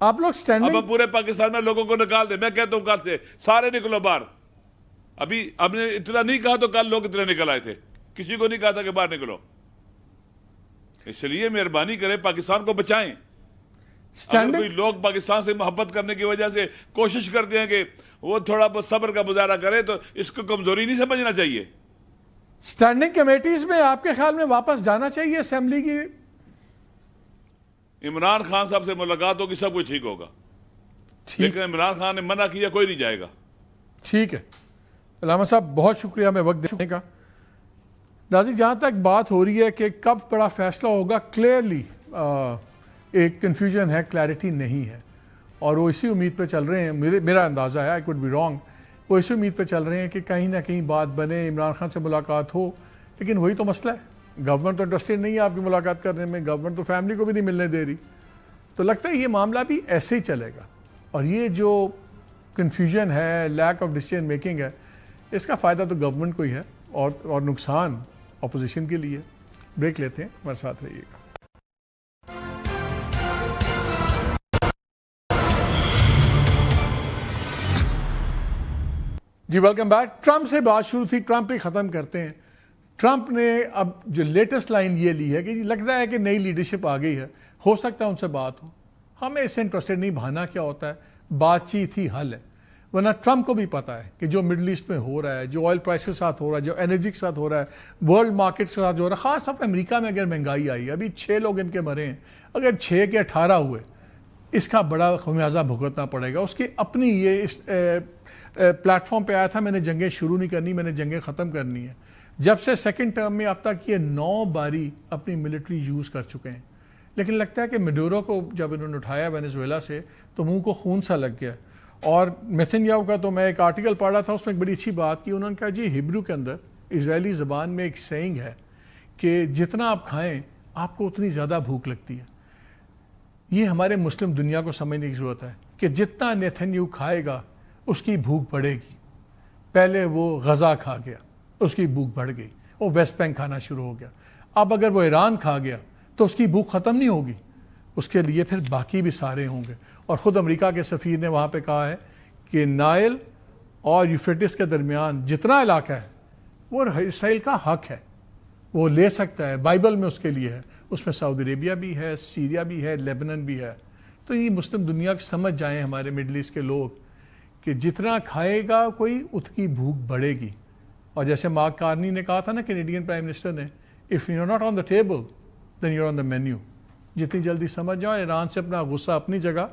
آپ لوگ اب سٹینڈنگ ہم پورے پاکستان میں لوگوں کو نکال دیں. میں کہتا ہوں کل سے سارے نکلو باہر. ابھی ہم نے اتنا نہیں کہا تو کل لوگ اتنے نکل آئے تھے. کسی کو نہیں کہا تھا کہ باہر نکلو. اس لیے مہربانی کریں، پاکستان کو بچائیں. اگر کوئی لوگ پاکستان سے محبت کرنے کی وجہ سے کوشش کرتے ہیں کہ وہ تھوڑا بہت صبر کا مظاہرہ کرے تو اس کو کمزوری نہیں سمجھنا چاہیے. سٹینڈنگ کمیٹیز میں آپ کے خیال میں واپس جانا چاہیے اسمبلی کی؟ عمران خان صاحب سے ملاقات ہوگی، سب کچھ ٹھیک ہوگا. لیکن عمران خان نے منع کیا، کوئی نہیں جائے گا. ٹھیک ہے علامہ صاحب، بہت شکریہ ہمیں وقت دینے کا. ناظرین، جہاں تک بات ہو رہی ہے کہ کب بڑا فیصلہ ہوگا، کلیئرلی ایک کنفیوژن ہے، کلیئرٹی نہیں ہے. اور وہ اسی امید پہ چل رہے ہیں، میرا اندازہ ہے، آئی کوڈ بی رانگ، وہ اسی امید پہ چل رہے ہیں کہ کہیں نہ کہیں بات بنے، عمران خان سے ملاقات ہو. لیکن وہی تو مسئلہ ہے، گورنمنٹ تو انٹرسٹڈ نہیں ہے آپ کی ملاقات کرنے میں، گورنمنٹ تو فیملی کو بھی نہیں ملنے دے رہی. تو لگتا ہے یہ معاملہ بھی ایسے ہی چلے گا. اور یہ جو کنفیوژن ہے، لیک آف ڈیسیژن میکنگ ہے، اس کا فائدہ تو گورنمنٹ کو ہی ہے اور نقصان اپوزیشن کے لیے. بریک لیتے ہیں، ہمارے ساتھ رہیے گا. جی ویلکم بیک. ٹرمپ سے بات شروع تھی، ٹرمپ ہی ختم کرتے ہیں. ٹرمپ نے اب جو لیٹسٹ لائن یہ لی ہے کہ لگتا ہے کہ نئی لیڈرشپ آ گئی ہے، ہو سکتا ہے ان سے بات ہو. ہمیں اس سے انٹرسٹڈ نہیں، بہانا کیا ہوتا ہے، بات چیت ہی حل ہے. ورنہ ٹرمپ کو بھی پتا ہے کہ جو مڈل ایسٹ میں ہو رہا ہے، جو آئل پرائس کے ساتھ ہو رہا ہے، جو انرجی کے ساتھ ہو رہا ہے، ورلڈ مارکیٹ کے ساتھ ہو رہا ہے، خاص طور پہ امریکہ میں اگر مہنگائی آئی ہے، ابھی 6 لوگ ان کے مرے ہیں، اگر 6 کے 18 ہوئے، اس کا بڑا خمیازہ بھگتنا پڑے گا. اس کی اپنی یہ اس پلیٹ فارم پہ آیا تھا، میں نے جنگیں شروع نہیں کرنی، میں نے جنگیں ختم کرنی ہیں. جب سے سیکنڈ ٹرم میں اب تک یہ 9 باری اپنی ملٹری یوز کر چکے ہیں. لیکن لگتا ہے کہ میڈورو کو جب انہوں نے اٹھایا وینیزویلا سے تو منہ کو خون سا لگ گیا. اور نیتنیاہو کا تو میں ایک آرٹیکل پڑھ رہا تھا، اس میں ایک بڑی اچھی بات کی. انہوں نے کہا جی ہبرو کے اندر، اسرائیلی زبان میں ایک سینگ ہے کہ جتنا آپ کھائیں آپ کو اتنی زیادہ بھوک لگتی ہے. یہ ہمارے مسلم دنیا کو سمجھنے کی ضرورت ہے کہ جتنا نیتنیاہو کھائے گا اس کی بھوک بڑھے گی. پہلے وہ غزہ کھا گیا، اس کی بھوک بڑھ گئی، وہ ویسٹ بینک کھانا شروع ہو گیا. اب اگر وہ ایران کھا گیا تو اس کی بھوک ختم نہیں ہوگی، اس کے لیے پھر باقی بھی سارے ہوں گے. اور خود امریکہ کے سفیر نے وہاں پہ کہا ہے کہ نائل اور یوفریٹس کے درمیان جتنا علاقہ ہے وہ اسرائیل کا حق ہے، وہ لے سکتا ہے، بائبل میں اس کے لیے ہے. اس میں سعودی عربیہ بھی ہے، سیریا بھی ہے، لیبنن بھی ہے. تو یہ مسلم دنیا کی سمجھ جائیں ہمارے مڈل ایسٹ کے لوگ کہ جتنا کھائے گا کوئی اتنی بھوک بڑھے گی. اور جیسے مارک کارنی نے کہا تھا نا کینیڈین پرائم منسٹر نے، if you are not on the table then you are on the menu. جتنی جلدی سمجھ جاؤ، ایران سے اپنا غصہ اپنی جگہ،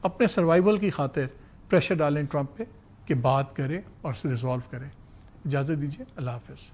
اپنے سروائیول کی خاطر پریشر ڈالیں ٹرمپ پہ کہ بات کرے اور ریزالو کرے. اجازت دیجیے، اللہ حافظ.